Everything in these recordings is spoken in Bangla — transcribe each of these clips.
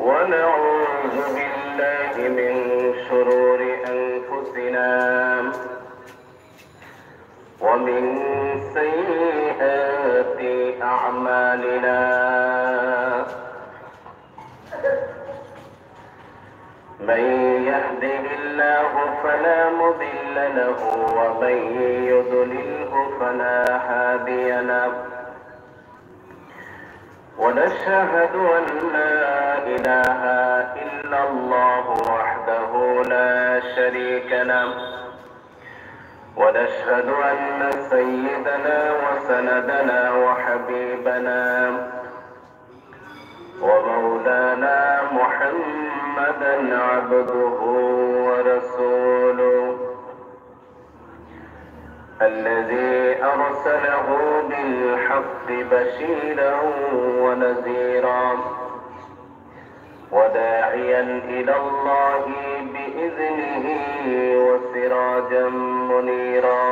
ونعوذ بالله من شرور أنفسنا ومن سيئات أعمالنا من يهده الله فلا مضل له ومن يضلله فلا هادي له ونشهد أن لا إله إلا الله وحده لا شريك له ونشهد أن سيدنا وسندنا وحبيبنا ومولانا محمدا عبده ورسوله الذي أرسله بالحق بشيرا ونذيرا وداعيا إلى الله بإذنه وسراجا منيرا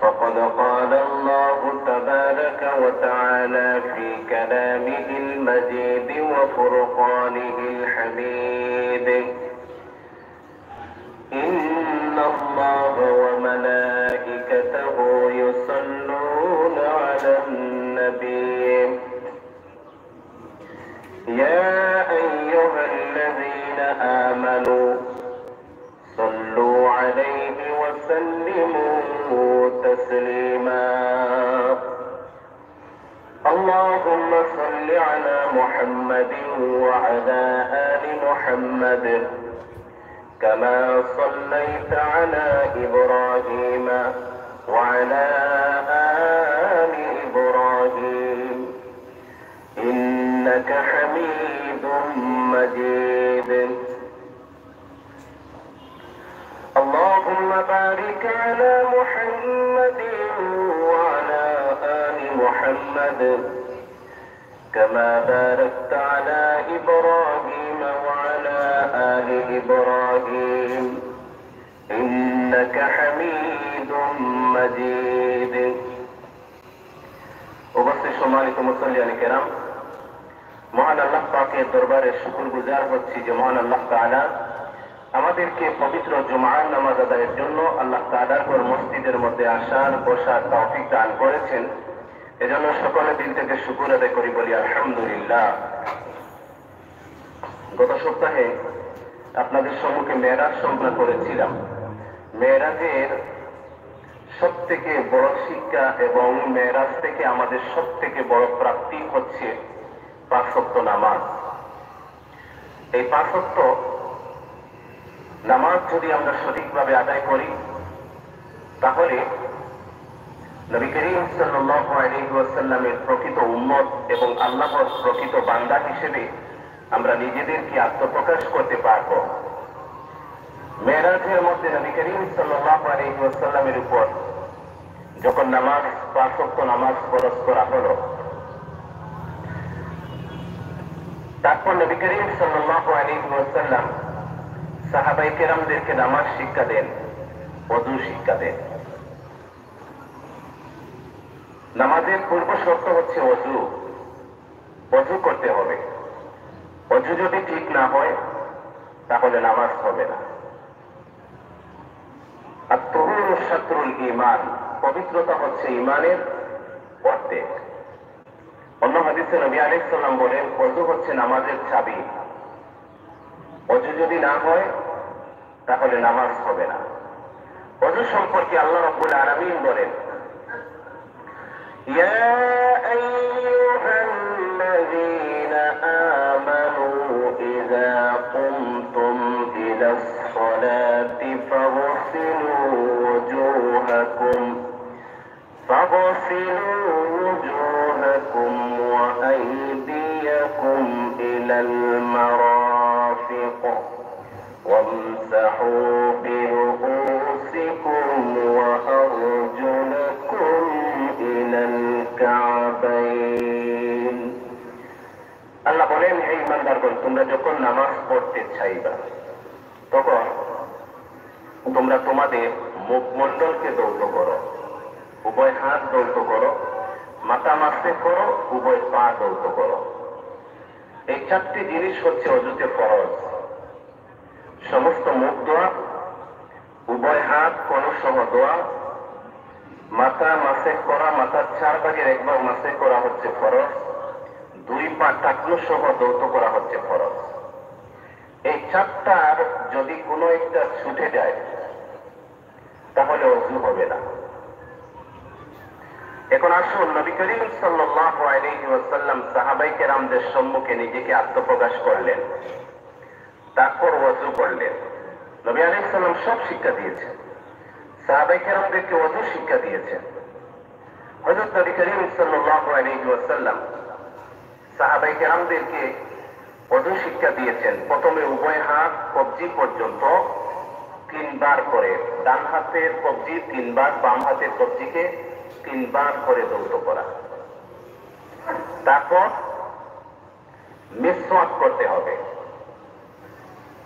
فقد قال الله تبارك وتعالى في كلامه المجيد وفرقانه الحميد إن الله وملائكته يصلون على النبي يا أيها الذين آمنوا صلوا عليه وسلموا تسليما اللهم صل على محمد وعلى آل محمد كما صليت على إبراهيم وعلى آل إبراهيم إنك حميد مجيد اللهم بارك على محمد وعلى آل محمد كما باركت على إبراهيم وعلى آل إبراهيم إنك حميد مجيد উপস্থিত সম্মানিত মুসল্লিয়ান কেরাম, মহান আল্লাহ পাকের দরবারে শুকরগুজার হচ্ছি যে মহান আল্লাহ তাআলা আমাদেরকে পবিত্র জুমার নামাজ আদায়ের জন্য আল্লাহ তাআলার পর মসজিদের মধ্যে আসার বসার তৌফিক দান করেছেন। এজন্য সকলে দিল থেকে শুকর আদায় করি, বলি আলহামদুলিল্লাহ। গত সপ্তাহে আপনাদের সম্মুখে মেরাজ সম্পন্ন করেছিলাম। মেরাজের সব থেকে বড় শিক্ষা এবং মেরাজ থেকে আমাদের সব থেকে বড় প্রাপ্তি হচ্ছে 5 ওয়াক্ত নামাজ। এই 5 ওয়াক্ত নামাজ যদি আমরা সঠিকভাবে আদায় করি তাহলে নবী করিম সাল্লাল্লাহু আলাইহি ওয়াসাল্লামের প্রকৃত উম্মত এবং আল্লাহর প্রকৃত বান্দা হিসেবে আমরা নিজেদেরকে আত্মপ্রকাশ করতে পারব। মেরাজের মধ্যে নবী করিম সাল্লাল্লাহু আলাইহি ওয়াসাল্লামের উপর যখন নামাজ 5 ওয়াক্ত নামাজ ফরজ করা হলো, তারপর নবী করিম সাল্লাল্লাহু আলাইহি ওয়াসাল্লাম সাহাবায়ে কেরামদেরকে নামাজ শিক্ষা দেন, ওযু শিক্ষা দেন। নামাজের পূর্ব শর্ত হচ্ছে ওযু। ওযু করতে হবে। ওযু যদি ঠিক না হয় তাহলে নামাজ হবে না। আত-তুহুরু শাতরুল ঈমান, পবিত্রতা হচ্ছে ঈমানের অর্ধেক। অন্য হাদিসে নবী আলাইহিস সালাম বলেন, ওযু হচ্ছে নামাজের চাবি। ওযু যদি না হয় তাহলে নামাজ হবে না। ওযু সম্পর্কে আল্লাহ রাব্বুল আলামিন বলেন, ইয়া আইয়ুহাল্লাযীনা আমানু ইযা কুমতুম ইলাস সালাতি ফাগসিলু وجوهكم وأيديكم إلى المرافق وامسحوا برؤوسكم وأرجلكم إلى الكعبين। আল্লাহ বলেন, হে ঈমানদারগণ, তোমরা যখন নামাজ পড়তে চাইবা তখন তোমরা তোমাদের মুখমণ্ডলকে দৌত করো, উভয় হাত দৌত করো, মাথা মাসে করো, উভয় পা দৌত করো। এই চারটি জিনিস হচ্ছে অজুতে ফরজ। সমস্ত মুখ দোয়া, উভয় হাত কনুসহ দোয়া, মাথা মাসেক করা, মাথার 4 ভাগের 1 ভাগ মাসেক করা হচ্ছে ফরজ, 2 পা টাকনু সহ দৌত করা হচ্ছে ফরজ। এই চারটার যদি কোনো একটা ছুটে যায় তাহলে অজু হবে না। এখন আসুন, নবী করিম সাল্লাল্লাহু আলাইহি ওয়াসাল্লাম সাহাবায়ে কেরামদের সম্মুখে নিজেকে আত্মপ্রকাশ করলেন, তারপর ওযু করলেন। নবী আলাইহিস সালাম সব শিক্ষা দিয়েছেন, সাহাবায়ে কেরামদেরকে ওযু শিক্ষা দিয়েছেন। হযরত নবী করিম সাল্লাল্লাহু আলাইহি ওয়াসাল্লাম সাহাবায়ে কেরামদেরকে ওযু শিক্ষা দিয়েছেন। প্রথমে উভয় হাত কবজি পর্যন্ত 3 বার করে, ডান হাতের কবজি 3 বার, বাম হাতের কবজিকে 3 বার করে দৌত করা। তারপর মিসওয়াক করতে হবে।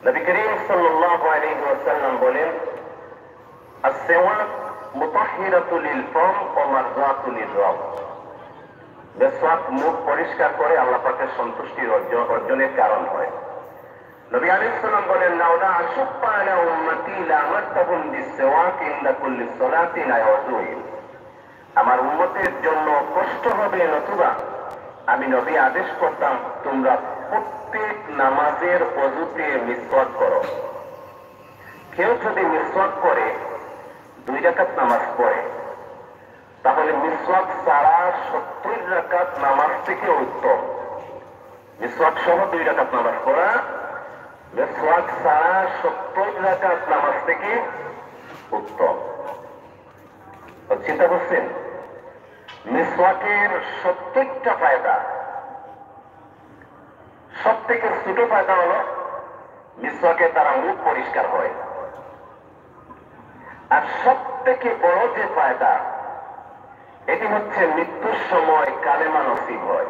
নবী করিম সাল্লাল্লাহু আলাইহি ওয়াসাল্লাম বলেন, আস-সিওয়াক মুতাহহিরাতুল লিল ফাম ওয়া মারযাতুল লির-রাব। মিসওয়াক মুখ পরিষ্কার করে আল্লাহ পাকের সন্তুষ্টির অর্জনের কারণ হয়। নবী আলাইহিস সালাম বলেন, লাউলা আশুক্কা আলা উম্মতি লা'মারতুহুম বিস-সিওয়াক ইনদা কুল্লি সালাতিন আয়াউযুইন। আমার উম্মতের জন্য কষ্ট হবে, নতুবা আমি নবী আদেশ করতাম তোমরা প্রত্যেক নামাজের ওযুতে মিসওয়াক করো। কেউ যদি মিসওয়াক করে 2 রাকাত নামাজ পড়ে, তাহলে মিসওয়াক ছাড়া 70 রাকাত নামাজ থেকে উত্তম। মিসওয়াক সহ 2 রাকাত নামাজ পড়া মিসওয়াক ছাড়া 70 রাকাত নামাজ থেকে উত্তম। চিন্তা করছেন, মিসওয়াকের 70টা ফায়দা। সব থেকে ছোট ফায়দা হলো মিসওয়াকের দ্বারা মুখ পরিষ্কার হয়, আর সব থেকে বড় যে ফায়দা এটি হচ্ছে মৃত্যুর সময় কালেমা নসিব হয়।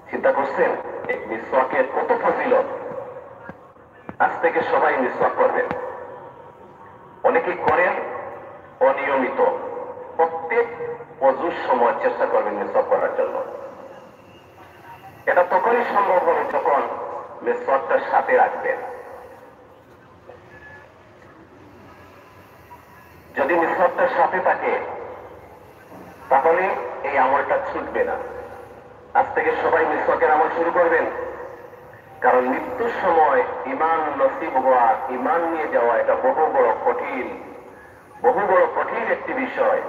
চিন্তা করছেন এই মিসওয়াকের কত ফজিলত। আজ থেকে সবাই মিসওয়াক করবেন। অনেকে করেন অনিয়মিত, প্রত্যেক ওযুর সময় চেষ্টা করবেন মিসওয়াক করার জন্য। এটা তখনই সম্ভব হবে যখন মিসওয়াকটা সাথে রাখবেন। যদি মিসওয়াকটা সাথে থাকে তাহলে এই আমলটা ছুটবে না। আজ থেকে সবাই মিসওয়াকের আমল শুরু করবেন, কারণ মৃত্যুর সময় ঈমান নসিব হওয়া, ঈমান নিয়ে যাওয়া, এটা বহু বড় কঠিন একটি বিষয়।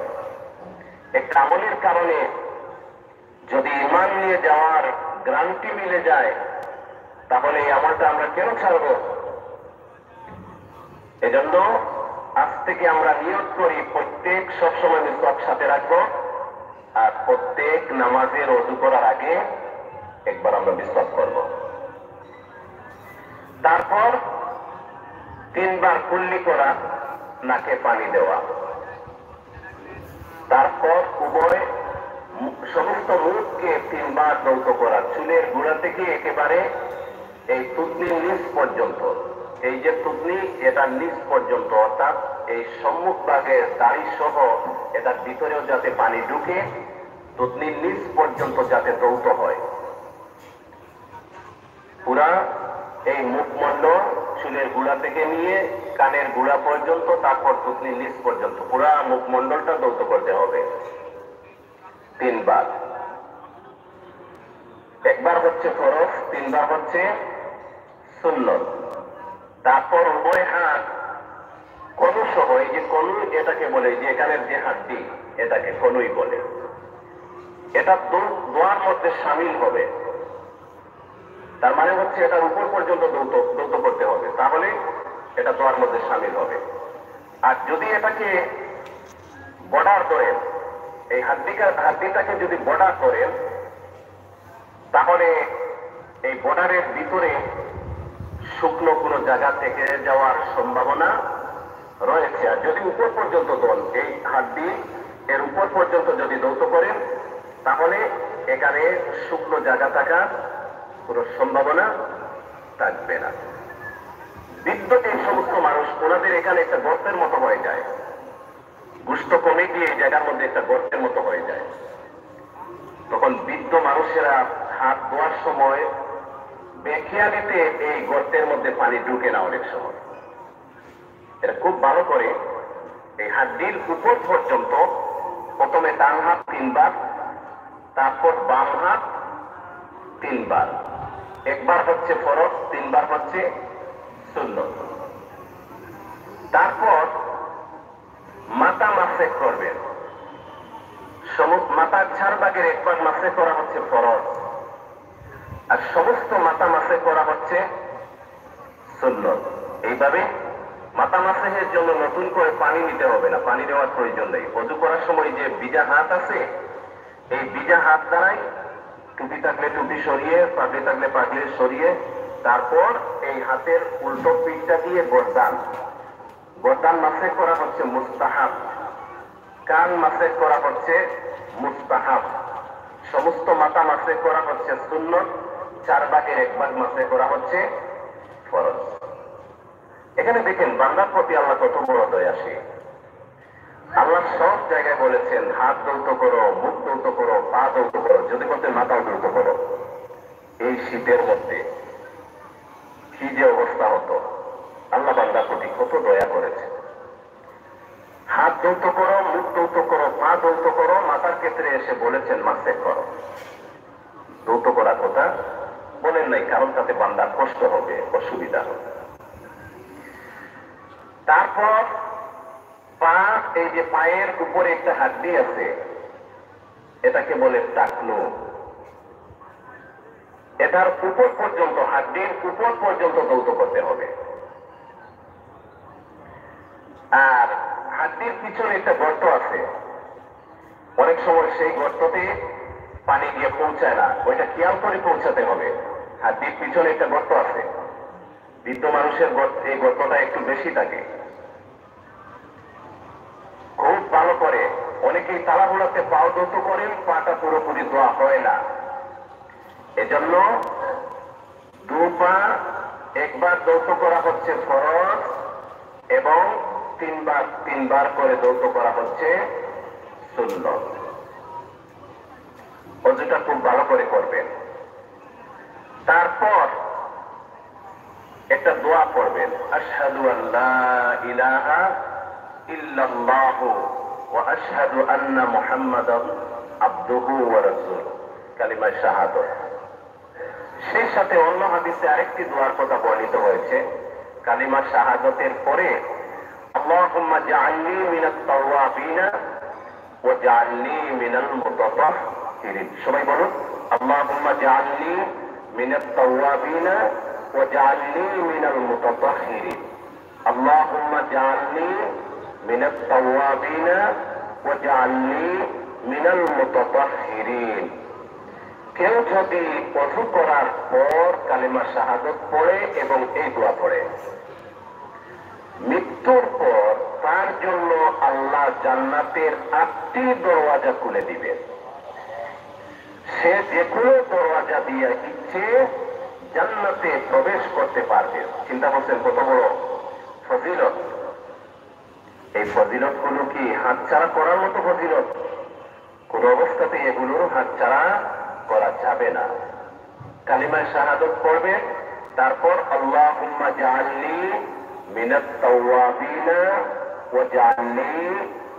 একটা আমলের কারণে যদি ঈমান নিয়ে যাওয়ার গ্যারান্টি মিলে যায়, তাহলে এই আমলটা আমরা কেন ছাড়ব? এজন্য আজ থেকে আমরা নিয়ত করি প্রত্যেক সবসময় মিসওয়াক সাথে রাখবো, আর প্রত্যেক নামাজের ওযু করার আগে একবার আমরা মিসওয়াক করব। তারপর 3 বার কুল্লি করা, নাকে পানি দেওয়া। তারপর উভয় সমস্ত মুখকে 3 বার দৌত করা, চুলের গোড়া থেকে একেবারে এই থুতনির নিচ পর্যন্ত। এই যে থুতনি, এটা নিচ পর্যন্ত, অর্থাৎ এই সম্মুখ ভাগের দাড়ি সহ এটার ভিতরেও যাতে পানি ঢুকে, থুতনির নিচ পর্যন্ত যাতে দৌত হয়। পুরা এই মুখমণ্ডল চুলের গোড়া থেকে নিয়ে কানের গোড়া পর্যন্ত, তারপর থুতনির নিচ পর্যন্ত পুরা মুখমণ্ডলটা দৌত করতে হবে 3 বার। একবার হচ্ছে ফরজ, 3 বার হচ্ছে সুন্নত। তারপর উভয় হাত কনু সহ, এই যে কনু এটাকে বলে, যে এখানের যে হাড্ডি এটাকে কনুই বলে, এটা দোয়ার মধ্যে শামিল হবে। তার মানে হচ্ছে এটার উপর পর্যন্ত দৌত করতে হবে, তাহলে এটা দোয়ার মধ্যে শামিল হবে। আর যদি এটাকে বর্ডার করেন, এই হাড্ডিটাকে যদি বর্ডার করেন, তাহলে এই বর্ডারের ভিতরে শুকনো কোনো জায়গা থেকে যাওয়ার সম্ভাবনা রয়েছে। আর যদি উপর পর্যন্ত দোন, এই হাড্ডি এর উপর পর্যন্ত যদি দৌত করেন, তাহলে এখানে শুকনো জায়গা থাকার কোনো সম্ভাবনা থাকবে না। বিদ্যুৎ এই সমস্ত মানুষ, ওনাদের এখানে একটা গর্তের মতো হয়ে যায়, গোশত কমে গিয়ে এই জায়গার মধ্যে একটা গর্তের মতো হয়ে যায়। তখন বৃদ্ধ মানুষেরা হাত ধোয়ার সময় বেখিয়ালিতে এই গর্তের মধ্যে পানি ঢুকে না অনেক সময়। এটা খুব ভালো করে এই হাড্ডির উপর পর্যন্ত প্রথমে ডান হাত 3 বার, তারপর বাম হাত 3 বার। একবার হচ্ছে ফরজ, 3 বার হচ্ছে সুন্নত। তারপর মাথা মাসে করবেন। মাথার 4 ভাগের 1 ভাগ মাসে করা হচ্ছে ফরজ, আর সমস্ত মাথা মাসে করা হচ্ছে সুন্নত। এইভাবে মাথা মাসের জন্য নতুন করে পানি নিতে হবে না, পানি নেওয়ার প্রয়োজন নেই। ওযু করার সময় যে ভিজা হাত আছে, এই ভিজা হাত দ্বারাই টুপি থাকলে টুপি সরিয়ে, পাগড়ি থাকলে পাগড়ি সরিয়ে, তারপর এই হাতের উল্টো পিঠটা দিয়ে গর্দান মাসে করা হচ্ছে মুস্তাহাব, কান মাসে করা হচ্ছে মুস্তাহাব, সমস্ত মাথা মাসে করা হচ্ছে সুন্নত, 4 ভাগের 1 ভাগ মাসে করা হচ্ছে ফরজ। এখানে দেখেন বান্দার প্রতি আল্লাহ কত বড় দয়াশীল। আল্লাহ সব জায়গায় বলেছেন হাত দৌত করো, মুখ দৌত করো, পা দৌত করো, যদি বলতে মাথাও দৌত করো। এই শীতের মধ্যে কি যে অবস্থা হতো, আল্লাহ বান্দার প্রতি কত দয়া করেছে। হাত দৌত করো, মুখ দৌত করো, পা দৌত করো, মাথার ক্ষেত্রে এসে বলেছেন মাসে করো। দৌত করার কথা বলেন নাই, কারণ তাতে বান্দার কষ্ট হবে, অসুবিধা হবে। তারপর পা, এই যে পায়ের উপরে একটা হাড্ডি আছে, এটাকে বলে টাকনু। এটার উপর পর্যন্ত, হাড্ডির উপর পর্যন্ত দৌত করতে হবে। আর হাড্ডির পিছনে একটা গর্ত আছে, অনেক সময় সেই গর্ততে পানি গিয়ে পৌঁছায় না, ওইটা খেয়াল করে পৌঁছাতে হবে। হাড্ডির পিছনে একটা গর্ত আছে, বৃদ্ধ মানুষের এই গর্তটা একটু বেশি থাকে। খুব ভালো করে, অনেকেই তাড়াহুড়াতে পাও দৌত করেন, পাটা পুরোপুরি ধোয়া হয় না। এজন্য 2 পা 1 বার দৌত করা হচ্ছে ফরজ, এবং 3 বার করে দৌত করা হচ্ছে সুন্নত। ওযুটা খুব ভালো করে করবেন। তারপর একটা দোয়া পড়বেন, আশহাদু আল্লা ইলাহা ইল্লাল্লাহু ওয়া আশহাদু আন্না মুহাম্মাদান আবদুহু ওয়া রাসূলুহু, কালিমা শাহাদাত। সেই সাথে অন্য হাদিসে আরেকটি দোয়ার কথা বর্ণিত হয়েছে, কালিমা শাহাদাতের পরে আল্লাহুম্মা জাআলনি মিনাত তাওয়াবিনা ওয়া জাআলনি মিনাল মুতাতাহহিরিন। সবাই বলুন, আল্লাহুম্মা জাআলনি মিনাত তাওয়াবিনা ওয়া জাআলনি মিনাল মুতাতাহহিরিন। আল্লাহুম্মা জাআলনি মিনাত তাওয়াবিনা ওয়া জাআলনি মিনাল মুতাতাহহিরিন। কেউ যদি ওযু করার পর কালিমা শাহাদাত পড়ে এবং এই দোয়া পড়ে, মৃত্যুর পর তার জন্য আল্লাহ জান্নাতের 8টি দরওয়াজা খুলে দিবেন। সে যে কোনো দরওয়াজা দিয়ে ইচ্ছে জান্নাতে প্রবেশ করতে পারবে। চিন্তা করছেন কত বড় ফজিলত। এই ফজিলত গুলো কি হাতছাড়া করার মতো ফজিলত? কোন অবস্থাতে এগুলো হাতছাড়া করা যাবে না। কালিমায়ে শাহাদাত পড়বে, তারপর আল্লাহুম্মা জাআলনি মিনাত তাওয়াবিনা ওয়া জাআলনি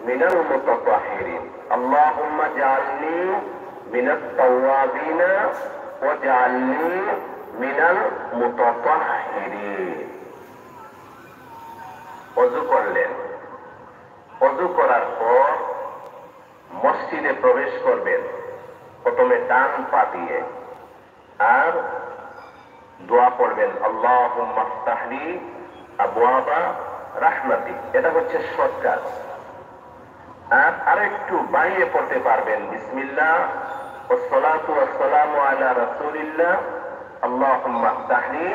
মিনাল মুতাতাহহিরিন। আল্লাহুম্মা জাআলনি মিনাত তাওয়াবিনা ওয়া জাআলনি মিনাল মুতাতাহহিরিন। ওযু করলেন, ওযু করার পর মসজিদে প্রবেশ করবেন, প্রথমে ডান পা দিয়ে, আর দোয়া পড়বেন আল্লাহুম্মা ইফতাহলি আবওয়াবা রাহমাতিক। এটা হচ্ছে শর্টকাট। আর আরেকটু বাড়িয়ে পড়তে পারবেন, বিসমিল্লাহ ওয়াসসালাতু ওয়াসসালামু আলা রাসূলিল্লাহ আল্লাহুম্মা ইফতাহলি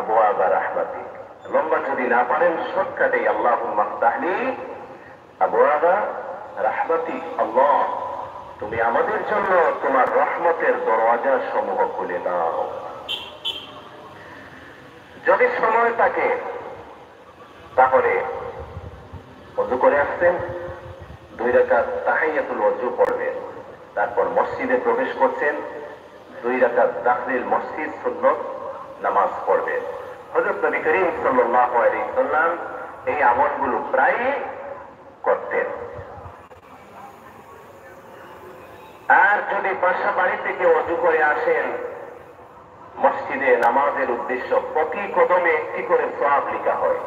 আবওয়াবা রাহমাতিক। লম্বা যদি না পারেন, শর্টকাটে আল্লাহুম্মা ইফতাহলি আবওয়াবা রাহমাতিক। আল্লাহ, তুমি আমাদের জন্য তোমার রহমতের দরওয়াজা সমূহ খুলে দাও। যদি সময় থাকে তাহলে ওযু করে আসছেন, 2 রাকাত তাহিয়াতুল ওযু পড়বেন, তারপর মসজিদে প্রবেশ করছেন, 2 রাকাত দাখিল মসজিদ সুন্নত নামাজ পড়বেন। হযরত নবী করিম সাল্লাল্লাহু আলাইহি ওয়াসাল্লাম এই আমলগুলো প্রায় করতেন। আর যদি বাসা বাড়ি থেকে ওযু করে আসেন, মসজিদে নামাজের উদ্দেশ্য প্রতি কদমে একটি করে সওয়াব লেখা হয়,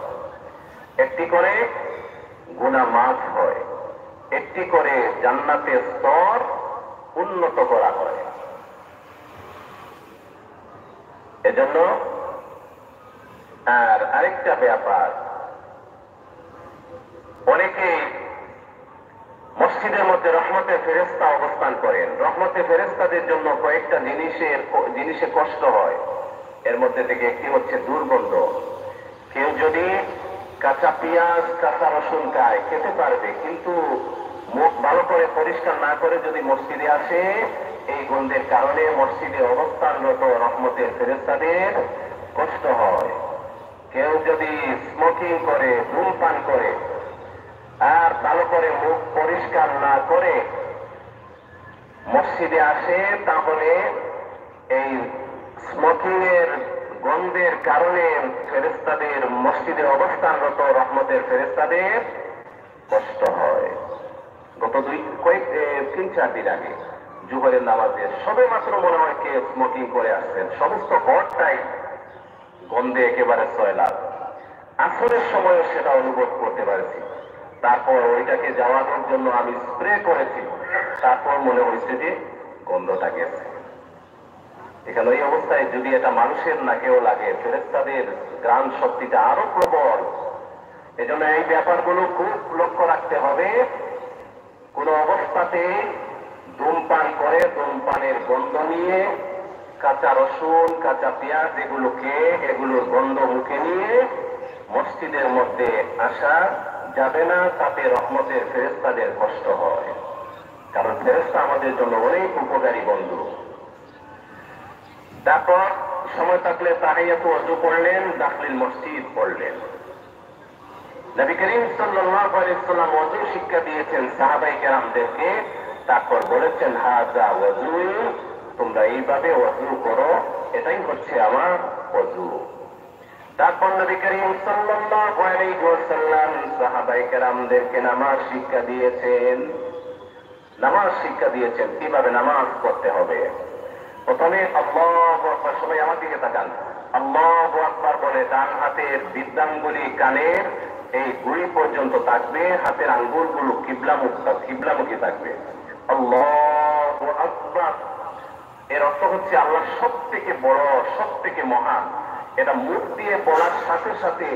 একটি করে গুনাহ মাফ হয়, একটি করে জান্নাতের স্তর উন্নত করা হয়। এজন্য আর আরেকটা ব্যাপার, অনেকে মসজিদের মধ্যে রহমতের ফেরেশতা অবস্থান করেন। রহমতের ফেরেশতাদের জন্য কয়েকটা জিনিসে কষ্ট হয়। এর মধ্যে থেকে একটি হচ্ছে দুর্গন্ধ। কেউ যদি কাঁচা পেঁয়াজ কাঁচা রসুন খায় খেতে পারবে, কিন্তু মুখ ভালো করে পরিষ্কার না করে যদি মসজিদে আসে, এই গন্ধের কারণে মসজিদে অবস্থানরত রহমতের ফেরেশতাদের কষ্ট হয়। কেউ যদি স্মোকিং করে, ধূমপান করে, আর ভালো করে মুখ পরিষ্কার না করে মসজিদে আসে, তাহলে এই স্মোকিং এর গন্ধের কারণে ফেরেশতাদের, মসজিদে অবস্থানরত রহমতের ফেরেশতাদের কষ্ট হয়। গত 3-4 দিন আগে জোহরের নামাজে সবে মাত্র মনে হয় কে স্মোকিং করে আসছেন, সমস্ত ঘরটাই গন্ধে একেবারে সয়লাভ। আসরের সময়ও সেটা অনুভব করতে পারছি। তারপর ওইটাকে যাওয়ানোর জন্য আমি স্প্রে করেছি, তারপর মনে হয়েছে যে গন্ধটা গেছে। এখানে এই অবস্থায় যদি এটা মানুষের নাকেও লাগে, ফেরেশতাদের ঘ্রাণ শক্তিটা আরো প্রবল। এজন্য এই ব্যাপারগুলো খুব লক্ষ্য রাখতে হবে। কোন অবস্থাতে ধূমপান করে ধূমপানের গন্ধ নিয়ে, কাঁচা রসুন কাঁচা পেঁয়াজ এগুলো খেয়ে এগুলোর গন্ধ মুখে নিয়ে মসজিদের মধ্যে আসা যাবে না। তাতে রহমতের ফেরেশতাদের কষ্ট হয়, কারণ ফেরেশতা আমাদের জন্য অনেক উপকারী বন্ধু। তারপর সময় থাকলে তাহিয়াতু ওযু পড়লেন, দাখিল মসজিদ পড়লেন। নবী করিম সাল্লাল্লাহু আলাইহি ওয়াসাল্লাম ওযু শিক্ষা দিয়েছেন সাহাবায়ে কেরামদেরকে। তারপর বলেছেন, হাযা ওযু, তোমরা এইভাবে ওযু করো, এটাই হচ্ছে আমার ওযু। তারপর নবী করিম সাল্লাল্লাহু আলাইহি ওয়াসাল্লাম সাহাবায়ে কেরামদেরকে নামাজ শিক্ষা দিয়েছেন। নামাজ শিক্ষা দিয়েছেন কিভাবে নামাজ পড়তে হবে। প্রথমে আল্লাহু আকবার, সবাই আমার দিকে তাকান, আল্লাহু আকবার বলে ডান হাতের বৃদ্ধাঙ্গুলি কানের এই গুড়ি পর্যন্ত থাকবে, হাতের আঙ্গুলগুলো কিবলামুখী থাকবে। আল্লাহু আকবার এর অর্থ হচ্ছে আল্লাহ সব থেকে বড়, সব থেকে মহান। এটা মুখ দিয়ে বলার সাথে সাথে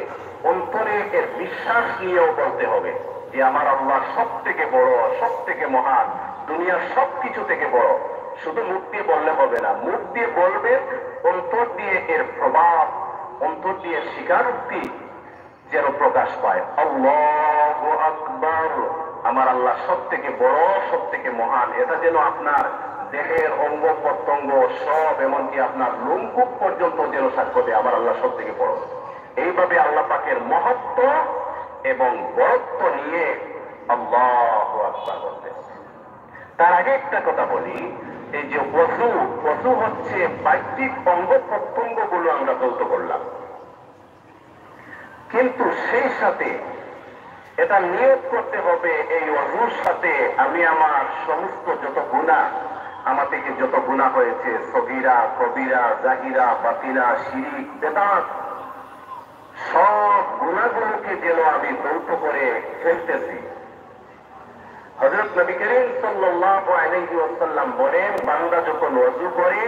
অন্তরে এর বিশ্বাস নিয়েও বলতে হবে যে আমার আল্লাহ সব থেকে বড়, সব থেকে মহান, দুনিয়ার সব কিছু থেকে বড়। শুধু মুখ দিয়ে বললে হবে না, মুখ দিয়ে বলবে, অন্তর দিয়ে এর প্রভাব, অন্তর দিয়ে স্বীকারোক্তি যেন প্রকাশ পায়। আল্লাহু আকবার, আমার আল্লাহ সব থেকে বড়, সব থেকে মহান। এটা যেন আপনার দেহের অঙ্গ প্রত্যঙ্গ সব, এমনকি আপনার লোমকূপ পর্যন্ত যেন সাক্ষ্য দেয় আমার আল্লাহ সব থেকে বড়। এইভাবে আল্লাহ পাকের মহত্ব এবং বড়ত্ব নিয়ে আল্লাহু আকবার বলতে। তার আগে একটা কথা বলি, এই যে ওযু হচ্ছে বাহ্যিক অঙ্গ প্রত্যঙ্গ গুলো আমরা যৌথ করলাম, কিন্তু সেই সাথে এটা নিয়ত করতে হবে এই ওযুর সাথে আমি আমার সমস্ত যত গুনাহ, আমার থেকে যত গুনাহ হয়েছে, সগীরা কবিরা জাহিরা বাতিনা শিরিক বেদাত, সব গুনাহগুলোকে যেন আমি যৌথ করে ফেলতেছি। হযরত নবী করিম সাল্লাল্লাহু আলাইহি ওয়াসাল্লাম বলেন, বান্দা যখন ওযু করে,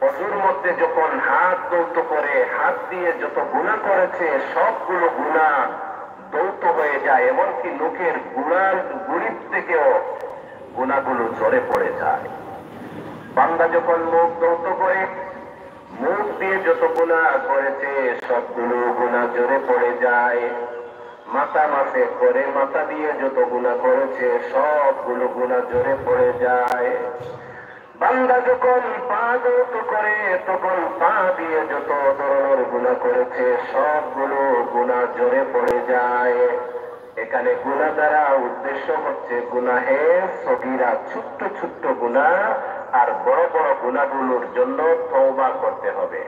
ওযুর মধ্যে যখন হাত যৌথ করে, হাত দিয়ে যত গুনাহ করেছে সবগুলো গুনাহ যৌথ হয়ে যায়, এমনকি লোকের গুণির থেকেও গুনাহগুলো ঝরে পড়ে যায়। বান্দা যখন মুখ যৌথ করে, মুখ দিয়ে যত গুনাহ করেছে সবগুলো গুনাহ ঝরে পড়ে যায়। মাথা মাসে করে, মাথা দিয়ে যত গুনাহ করেছে সবগুলো গুনাহ ঝরে পড়ে যায়। বান্দা যখন পা যৌথ করে, তখন পা দিয়ে যত ধরনের গুনাহ করেছে সবগুলো গুনাহ ঝরে পড়ে যায়। এখানে গুনাহ দ্বারা উদ্দেশ্য হচ্ছে গুনাহে সগীরা, ছোট্ট ছোট্ট গুনাহ, আর বড় বড় গুনাহগুলোর জন্য তওবা করতে হবে।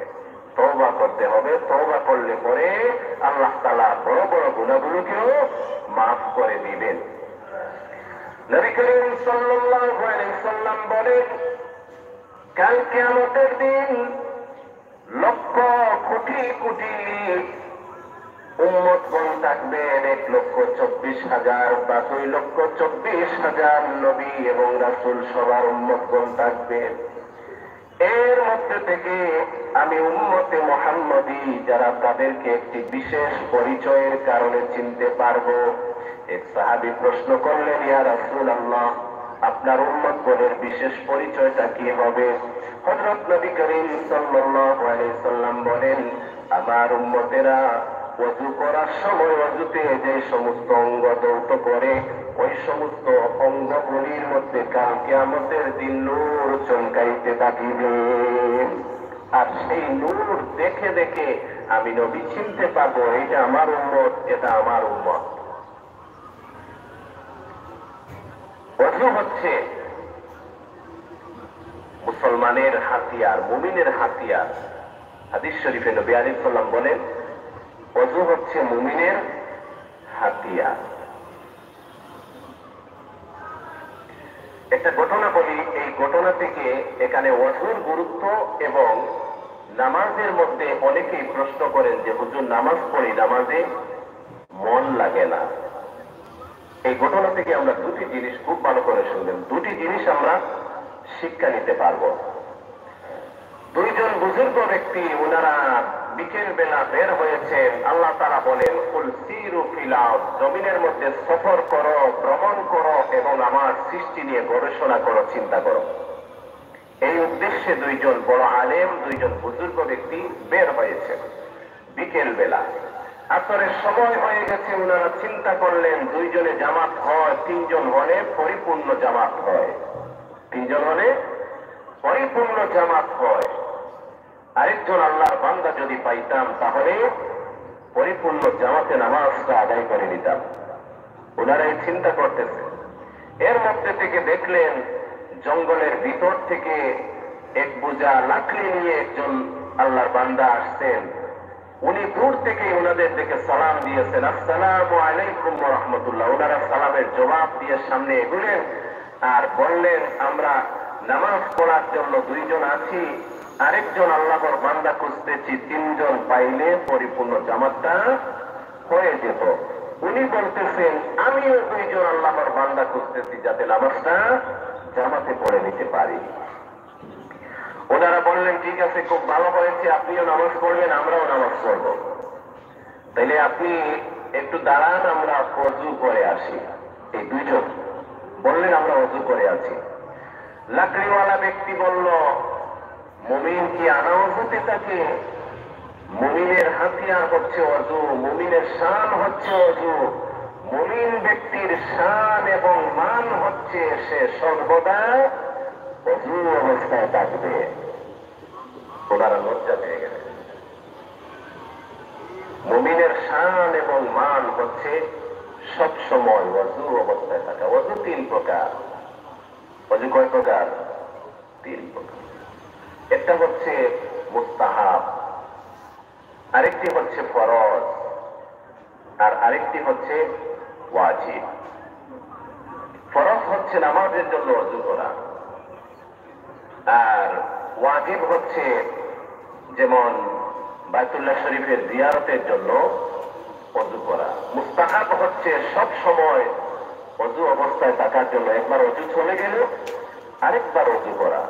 তওবা করতে হবে। তওবা করলে পরে আল্লাহ তাআলা বড় বড় গুনাহগুলোকেও মাফ করে দিবেন। নবী করিম সাল্লাল্লাহু আলাইহি সাল্লাম বলেন, কাল কিয়ামতের দিন লক্ষ কোটি কোটি উম্মতগণ থাকবেন, 1,24,000 বা 2,24,000 নবী এবং রাসূল সবার উম্মতগণ থাকবেন। এর মধ্যে থেকে আমি উম্মতে মুহাম্মদী যারা, তাদেরকে একটি বিশেষ পরিচয়ের কারণে চিনতে পারবো। এক সাহাবী প্রশ্ন করলেন, ইয়া রাসূলুল্লাহ, আপনার উম্মতগণের বিশেষ পরিচয়টা কি হবে? হযরত নবী করিম সাল্লাল্লাহু আলাইহি সাল্লাম বলেন, আমার উম্মতেরা ওযু করার সময় ওযুতে যে সমস্ত অঙ্গ দৌত করে, ওই সমস্ত অঙ্গগুলির মধ্যে কাল কিয়ামতের দিন নূর চমকাইতে থাকিবে। আর সেই নূর দেখে দেখে আমি নবী চিনতে পারবো এটা আমার উম্মত, এটা আমার উম্মত। ওযু হচ্ছে মুসলমানের হাতিয়ার, মুমিনের হাতিয়ার। হাদিস শরীফে নবী আলাইহিস সালাম বলেন, ওযু হচ্ছে মুমিনের হাতিয়ার। একটা ঘটনা বলি, এই ঘটনা থেকে এখানে ওযুর গুরুত্ব এবং নামাজের মধ্যে অনেকেই প্রশ্ন করেন যে হুজুর নামাজ পড়ি, নামাজে মন লাগে না। এই ঘটনা থেকে আমরা দুটি জিনিস খুব ভালো করে শুনবেন, দুটি জিনিস আমরা শিক্ষা নিতে পারবো। দুইজন বুজুর্গ ব্যক্তি, ওনারা বিকেল বেলা বের হয়েছেন। আল্লাহ তাআলা বলেন, কুল সিরু ফিল আরদ, জমিনের মধ্যে সফর করো, ভ্রমণ করো এবং আমার সৃষ্টি নিয়ে গবেষণা করো, চিন্তা করো। এই উদ্দেশ্যে দুইজন বড় আলেম, দুইজন বুজুর্গ ব্যক্তি বের হয়েছে বিকেল বেলা। আসরের সময় হয়ে গেছে, ওনারা চিন্তা করলেন দুইজনে জামাত হয়, তিনজন হলে পরিপূর্ণ জামাত হয়, তিনজন হলে পরিপূর্ণ জামাত হয়। আরেকজন আল্লাহর বান্দা যদি পাইতাম তাহলে পরিপূর্ণ জামাতে নামাজটা আদায় করে নিতাম। ওনারা এই চিন্তা করতেছে। এর মধ্যে থেকে দেখলেন জঙ্গলের ভিতর থেকে এক বোঝা লাকড়ি নিয়ে একজন আল্লাহর বান্দা আসছেন। উনি দূর থেকে ওনাদের দিকে সালাম দিয়েছেন, আসসালামু আলাইকুম ওয়া রাহমাতুল্লাহ। ওনারা সালামের জবাব দিয়ে সামনে এগোলেন আর বললেন, আমরা নামাজ পড়ার জন্য দুইজন আছি, আরেকজন আল্লাহর বান্দা খুঁজতেছি, তিনজন পাইলে পরিপূর্ণ জামাতটা হয়ে যেত। উনি বলতেছেন, আমিও দুইজন আল্লাহর বান্দা খুঁজতেছি যাতে নামাজটা জামাতে পড়ে নিতে পারি। ওনারা বললেন, ঠিক আছে, খুব ভালো হয়েছে, আপনিও নামাজ পড়বেন, আমরাও নামাজ পড়ব। তাইলে আপনি একটু দাঁড়ান, আমরা ওযু করে আসি। এই দুইজন বললেন, আমরা ওযু করে আছি। লাকড়িওয়ালা ব্যক্তি বলল, মুমিন কি আনাওযুতে থাকে? মুমিনের হাতিয়ার হচ্ছে ওযু, মুমিনের শান হচ্ছে ওযু। মুমিন ব্যক্তির শান এবং মান হচ্ছে সে সর্বদা ওযু অবস্থায় থাকবে। ওনারা লজ্জা পেয়ে গেলেন। মুমিনের শান এবং মান হচ্ছে সব সময় ওযু অবস্থায় থাকা। ওযু তিন প্রকার। ওযু কয় প্রকার? তিন প্রকার। একটা হচ্ছে মুস্তাহাব, আরেকটি হচ্ছে ফরজ, আর আরেকটি হচ্ছে ওয়াজিব। ফরজ হচ্ছে নামাজের জন্য ওযু করা, আর ওয়াজিব হচ্ছে যেমন বাইতুল্লাহ শরীফের জিয়ারতের জন্য ওযু করা। মুস্তাহাব হচ্ছে সব সময় ওযু অবস্থায় থাকার জন্য, একবার ওযু চলে গেলে আরেকবার ওযু করা,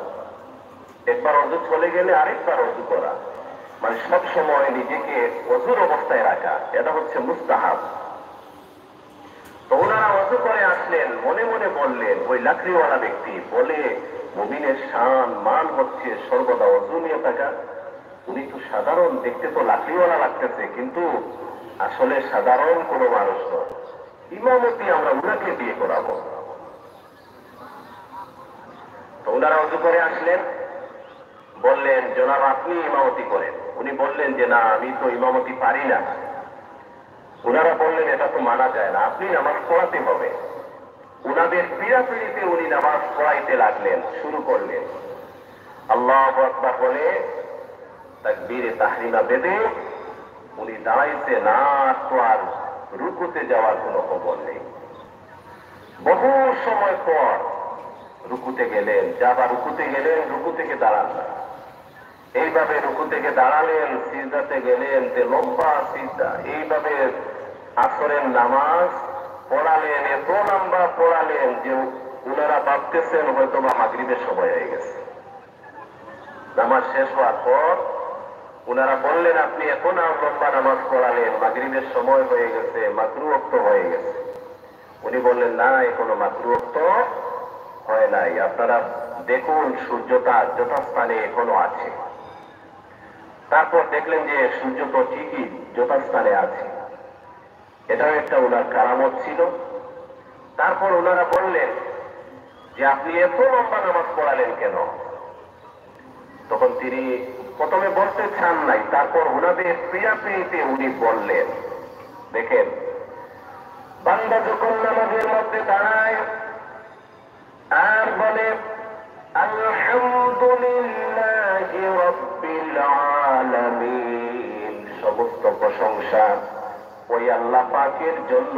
একবার ওযু চলে গেলে আরেকবার ওযু করা, মানে সব সময় নিজেকে ওযুর অবস্থায় রাখা, এটা হচ্ছে মুস্তাহাব। তো ওনারা ওযু করে আসলেন, মনে মনে বললেন, ওই লাকড়িওয়ালা ব্যক্তি বলে, মুমিনের শান মান হচ্ছে সর্বদা ওযু নিয়ে থাকা। উনি তো সাধারণ, দেখতে তো লাকড়িওয়ালা লাগতেছে, কিন্তু আসলে সাধারণ কোনো মানুষ নয়। ইমামতি আমরা উনাকে দিয়ে করাবো। তো ওনারা ওযু করে আসলেন, বললেন, জনাব আপনি ইমামতি করেন। উনি বললেন যে না, আমি তো ইমামতি পারি না। উনারা বললেন এটা তো মানা যায় না, আপনি নামাজ পড়াতে হবে। উনাদের পীড়াপিড়িতে উনি নামাজ পড়াইতে লাগলেন, শুরু করলেন। আল্লাহু আকবার বলে তাকবীরে তাহরিমা বেঁধে উনি দাঁড়াইতে না, তো আর রুকুতে যাওয়ার কোনো খবর নেই। বহু সময় পর রুকুতে গেলেন, যাবার রুকুতে গেলেন, রুকু থেকে দাঁড়ান না। এইভাবে রুকু থেকে দাঁড়ালেন, সিজদাতে গেলেন, যে লম্বা সিজদা। এইভাবে আসরের নামাজ পড়ালেন, এত লম্বা পড়ালেন যে উনারা ভাবতেছেন হয়তো বা মাগরিবের সময় হয়ে গেছে। নামাজ শেষ হওয়ার পর উনারা বললেন, আপনি এখন আর লম্বা নামাজ পড়ালেন, মাগরিবের সময় হয়ে গেছে, মাকরুহ ওয়াক্ত হয়ে গেছে। উনি বললেন, না, এখনো মাকরুহ ওয়াক্ত হয় নাই, আপনারা দেখুন সূর্যটা যথাস্থানে এখনো আছে। তারপর দেখলেন যে সূর্য তো ঠিকই যথাস্থানে আছে। এটাও একটা ওনার কারামত ছিল। তারপর ওনারা বললেন যে আপনি এত লম্বা নামাজ পড়ালেন কেন? তখন তিনি প্রথমে বলতে চান নাই, তারপর ওনাদের পীড়াপিড়িতে উনি বললেন। দেখেন, বান্দা যখন নামাজের মধ্যে দাঁড়ায় আর বলে আলহামদুলিল্লাহি রাব্বিল আলামিন, সমস্ত প্রশংসা ওই আল্লাহ পাকের জন্য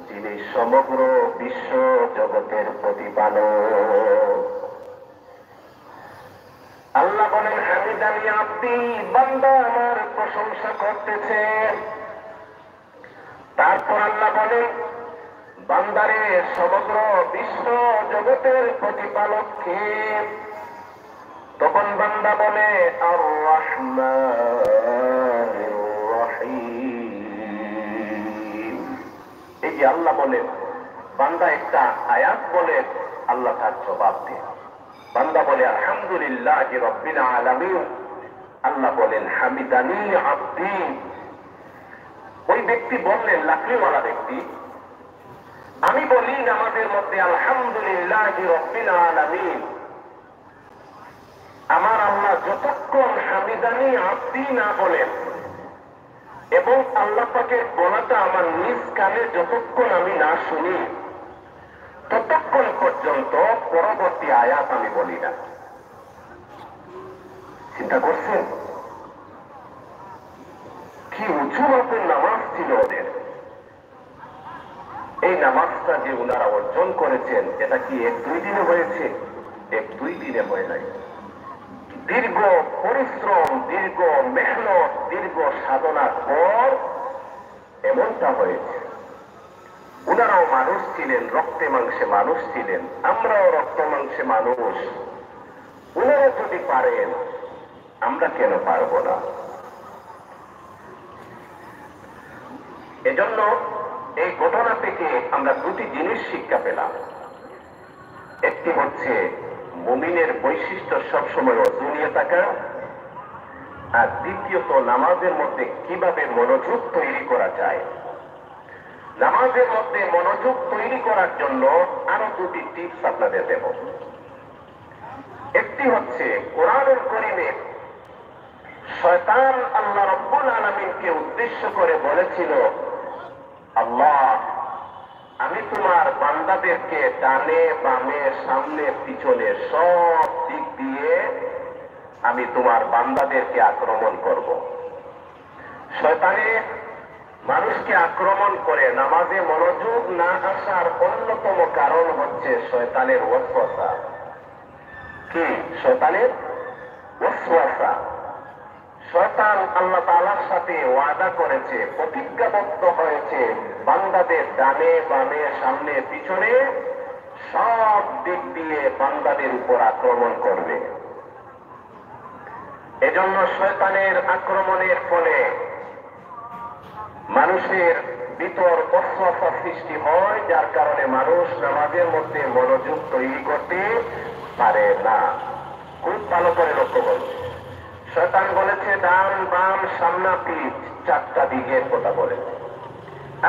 যিনি সমগ্র বিশ্ব জগতের প্রতিপালক। আল্লাহ বলেন, হামিদানি আব্দি, বান্দা আমার প্রশংসা করতেছে। তারপর আল্লাহ বলেন, বান্দারে সমগ্র বিশ্ব জগতের প্রতিপালক কে? তখন বান্দা বলে আর রহমানির রহিম। এই যে আল্লাহ বলেন, বান্দা একটা আয়াত বলে আল্লাহ তার জবাব দেন। বান্দা বলে আলহামদুলিল্লাহি রাব্বিল আলামিন, আল্লাহ বলেন হামিদানি আব্দি। ওই ব্যক্তি বললেন, লাকড়িওয়ালা ব্যক্তি, আমি বলি নামাজের মধ্যে আলহামদুলিল্লাহি রাব্বিল আলামিন, আমার আল্লাহ যতক্ষণ হামিদানি আব্দি না বলেন এবং আল্লাহ পাকের বলাটা আমার নিজ কানে যতক্ষণ আমি না শুনি, ততক্ষণ পর্যন্ত পরবর্তী আয়াত আমি বলি না। চিন্তা করছেন কি উঁচু মাপের নামাজ ছিল ওদের? এই নামাজটা যে উনারা অর্জন করেছেন, এটা কি এক দুই দিনে হয়েছে? এক দুই দিনে হয় নাই। দীর্ঘ পরিশ্রম, দীর্ঘ মেহনত, দীর্ঘ সাধনার পর এমনটা হয়েছে। উনারাও মানুষ ছিলেন, রক্তে মাংসে মানুষ ছিলেন, আমরাও রক্ত মাংসে মানুষ। উনারা যদি পারেন, আমরা কেন পারব না? এজন্য এই ঘটনা থেকে আমরা দুটি জিনিস শিক্ষা পেলাম। একটি হচ্ছে মুমিনের বৈশিষ্ট্য সবসময় অজু নিয়ে থাকা, আর দ্বিতীয়ত নামাজের মধ্যে কিভাবে মনোযোগ তৈরি করা যায়। নামাজের মধ্যে মনোযোগ তৈরি করার জন্য আরো দুটি টিপস আপনাদের দেব। একটি হচ্ছে কোরআনুল কারীমে শয়তান আল্লাহ রাব্বুল আলামিনকে উদ্দেশ্য করে বলেছিল, আল্লাহ, আমি তোমার বান্দাদেরকে ডানে বামে সামনে পিছনে সব দিক দিয়ে আমি তোমার বান্দাদেরকে আক্রমণ করব। শয়তানে মানুষকে আক্রমণ করে নামাজে মনোযোগ না আসার অন্যতম কারণ হচ্ছে শয়তানের ওয়াসওয়াসা। কি? শয়তানের ওয়াসওয়াসা। শয়তান আল্লাহ তাআলার সাথে ওয়াদা করেছে, প্রতিজ্ঞাবদ্ধ হয়েছে, বান্দাদের ডানে বামে সামনে পিছনে সব দিক দিয়ে বান্দাদের উপর আক্রমণ করবে। এজন্য শয়তানের আক্রমণের ফলে মানুষের ভিতর ওয়াসওয়াসা সৃষ্টি হয়, যার কারণে মানুষ নামাজের মধ্যে মনোযোগ তৈরি করতে পারে না। খুব ভালো করে লক্ষ্য করুন। শয়তান বলেছে ডান বাম সামনা পিছ, চারটা দিকের কথা বলেছে,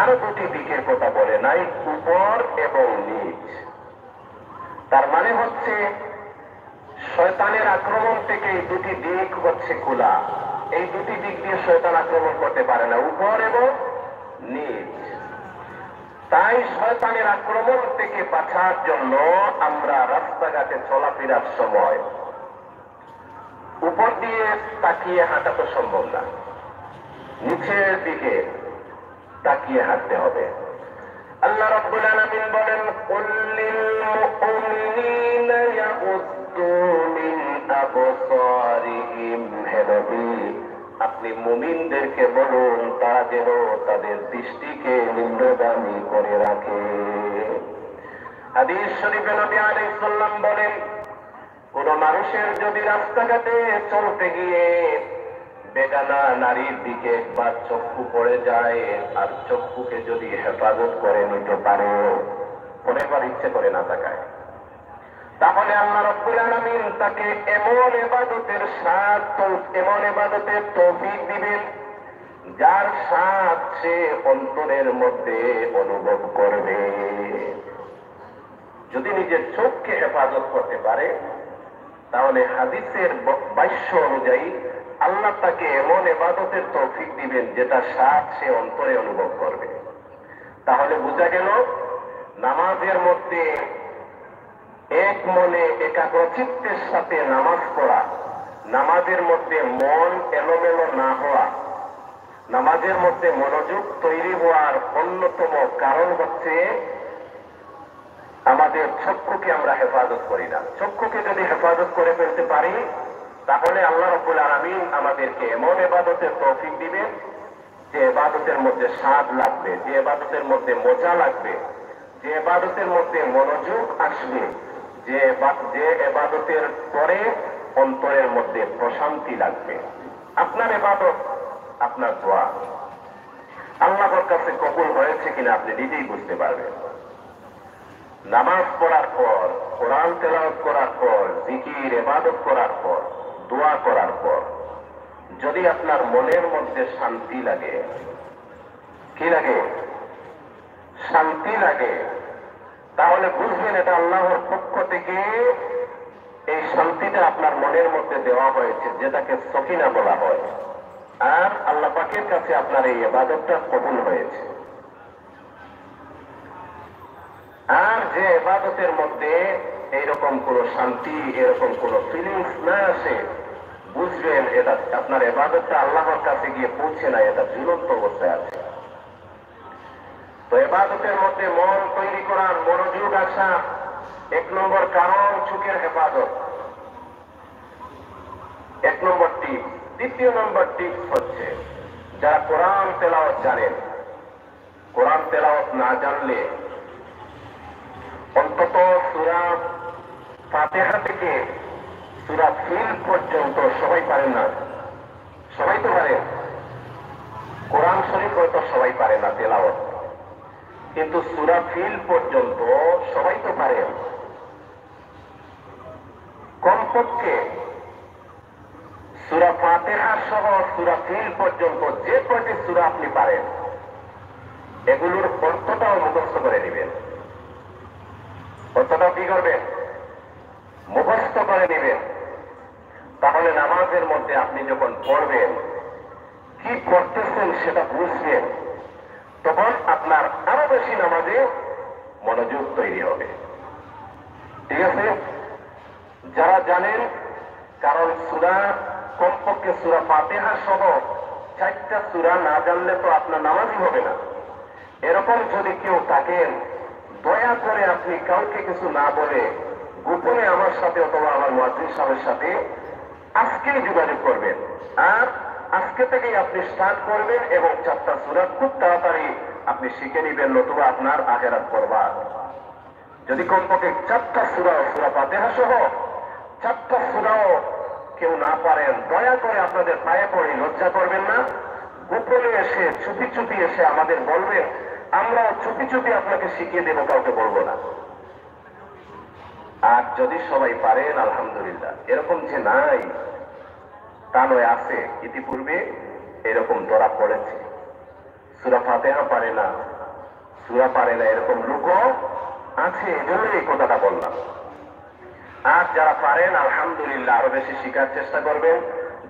আরো দুটি দিকের কথা বলে নাই, উপর এবং নিচ। তার মানে হচ্ছে শয়তানের আক্রমণ থেকে এই দুটি দিক হচ্ছে খোলা। এই দুটি দিক দিয়ে শয়তান আক্রমণ করতে পারে না, উপর এবং নিজ। তাই শয়তানের আক্রমণ থেকে বাঁচার জন্য আমরা রাস্তাঘাটে চলাফেরার সময় উপর দিয়ে তাকিয়ে হাঁটা তো সম্ভব না, নিচের দিকে তাকিয়ে হাঁটতে হবে। আল্লাহ রাব্বুল আলামিন বলেন, কুল লিল মুমিনিনা ইয়াগুদ্দু মিন আবসারিহিম, হে নবী আপনি মুমিনদেরকে বলুন তারা যেন তাদের দৃষ্টিকে নিম্নগামী করে রাখে। হাদিস শরীফে নবী আলাইহিস সালাম বলেন, কোন মানুষের যদি রাস্তাঘাটে চলতে গিয়ে বেগানা নারীর দিকে একবার চক্ষু পড়ে যায় আর চক্ষুকে যদি হেফাজত করে নিতে পারে, পরেরবার ইচ্ছে করে না তাকায়, তাহলে আল্লাহ রাব্বুল আলামিন তাকে এমন ইবাদতের স্বাদ, এমন ইবাদতের তৌফিক দিবেন যার স্বাদ সে অন্তরের মধ্যে অনুভব করবে। যদি নিজের চোখকে হেফাজত করতে পারে তাহলে হাদিসের বাক্য অনুযায়ী আল্লাহ তাকে এমন ইবাদতের তৌফিক দিবেন যেটা স্বাদ সে অন্তরে অনুভব করবে। তাহলে বোঝা গেল নামাজের মধ্যে এক মনে একাগ্রচিত্তের সাথে নামাজ পড়া, নামাজের মধ্যে মন এলোমেলো না হওয়া, নামাজের মধ্যে মনোযোগ তৈরি হওয়ার অন্যতম কারণ হচ্ছে আমাদের চক্ষুকে আমরা হেফাজত করি না। চক্ষুকে যদি হেফাজত করে ফেলতে পারি তাহলে আল্লাহ রাব্বুল আলামিন আমাদেরকে এমন ইবাদতের তৌফিক দিবেন যে ইবাদতের মধ্যে স্বাদ লাগবে, যে ইবাদতের মধ্যে মজা লাগবে, যে ইবাদতের মধ্যে মনোযোগ আসবে, যে ইবাদতের পরে অন্তরের মধ্যে প্রশান্তি লাগবে। আপনার ইবাদত, আপনার দোয়া আল্লাহর কাছে কবুল হয়েছে কিনা আপনি নিজেই বুঝতে পারবেন। নামাজ পড়ার পর, কোরআন তেলাওয়াত করার পর, জিকির ইবাদত করার পর, দোয়া করার পর যদি আপনার মনের মধ্যে শান্তি লাগে, কি লাগে? শান্তি লাগে, তাহলে বুঝবেন এটা আল্লাহর পক্ষ থেকে এই শান্তিটা আপনার মনের মধ্যে দেওয়া হয়েছে, যেটাকে সকিনা বলা হয়। আর আল্লাহ পাকের কাছে আপনার এই ইবাদতটা কবুল হয়েছে। আর যে ইবাদতের মধ্যে এইরকম কোন শান্তি, এরকম কোন ফিলিংস না আসে, বুঝবেন এটা আপনার ইবাদতটা আল্লাহর কাছে গিয়ে পৌঁছে না, এটা ঝুলন্ত অবস্থায় আছে। তো ইবাদতের মধ্যে মন তৈরি করার, মনোযোগ আসা এক নম্বর কারণ চোখের হেফাজত, এক নম্বর টিপস। দ্বিতীয় নম্বর টিপস হচ্ছে যারা কোরআন তেলাওয়াত জানেন, কোরআন তেলাওয়াত না জানলে অন্তত সূরা ফাতিহা থেকে সূরা ফিল পর্যন্ত সবাই পারেন না। সবাই তো পারেন, কোরআন শরীফ হয়তো সবাই পারে না তেলাওয়াত, কিন্তু সূরা ফিল পর্যন্ত সবাই তো পারেন। কমপক্ষে সূরা ফাতিহা সহ সূরা ফিল পর্যন্ত যে কয়টি সূরা আপনি পারেন এগুলোর অর্থটাও মুখস্থ করে নেবেন। অর্থটাও কি করবেন? মুখস্থ করে নেবেন। তাহলে নামাজের মধ্যে আপনি যখন পড়বেন, কি পড়তেছেন সেটা বুঝবেন, তখন আপনার আরো বেশি নামাজে মনোযোগ তৈরি হবে। ঠিক আছে? যারা জানেন, কারণ সূরা কমপক্ষে সূরা ফাতিহা সহ 4টা সূরা না জানলে তো আপনার নামাজই হবে না। এরকম যদি কেউ থাকেন, দয়া করে আপনি কাউকে কিছু না বলে গোপনে আমার সাথে অথবা আমার মুয়াজ্জিন সাহেবের সাথে আজকেই যোগাযোগ করবেন। আর আজকে থেকেই আপনি স্টার্ট করবেন এবং 4টা সূরা খুব তাড়াতাড়ি আপনি শিখে নিবেন, নতুবা আপনার আখিরাত বরবাদ। যদি কমপক্ষে 4টা সূরা, সূরা ফাতিহা সহ 4টা সূরাও কেউ না পারেন, দয়া করে আপনাদের পায়ে পড়ে লজ্জা করবেন না, গোপনে এসে চুপি চুপি এসে আমাদের বলবেন, আমরা চুপি চুপি আপনাকে শিখিয়ে দেব, কাউকে বলবো না। আর যদি সবাই পারেন আলহামদুলিল্লাহ, এরকম যে নাই তা নয়, আছে। ইতিপূর্বে এরকম ধরা পড়েছে, সূরা ফাতিহা পারে না, সূরা পারে না, এরকম লোকও আছে। এজন্য এই কথাটা বললাম। আর যারা পারেন আলহামদুলিল্লাহ আরো বেশি শিখার চেষ্টা করবেন।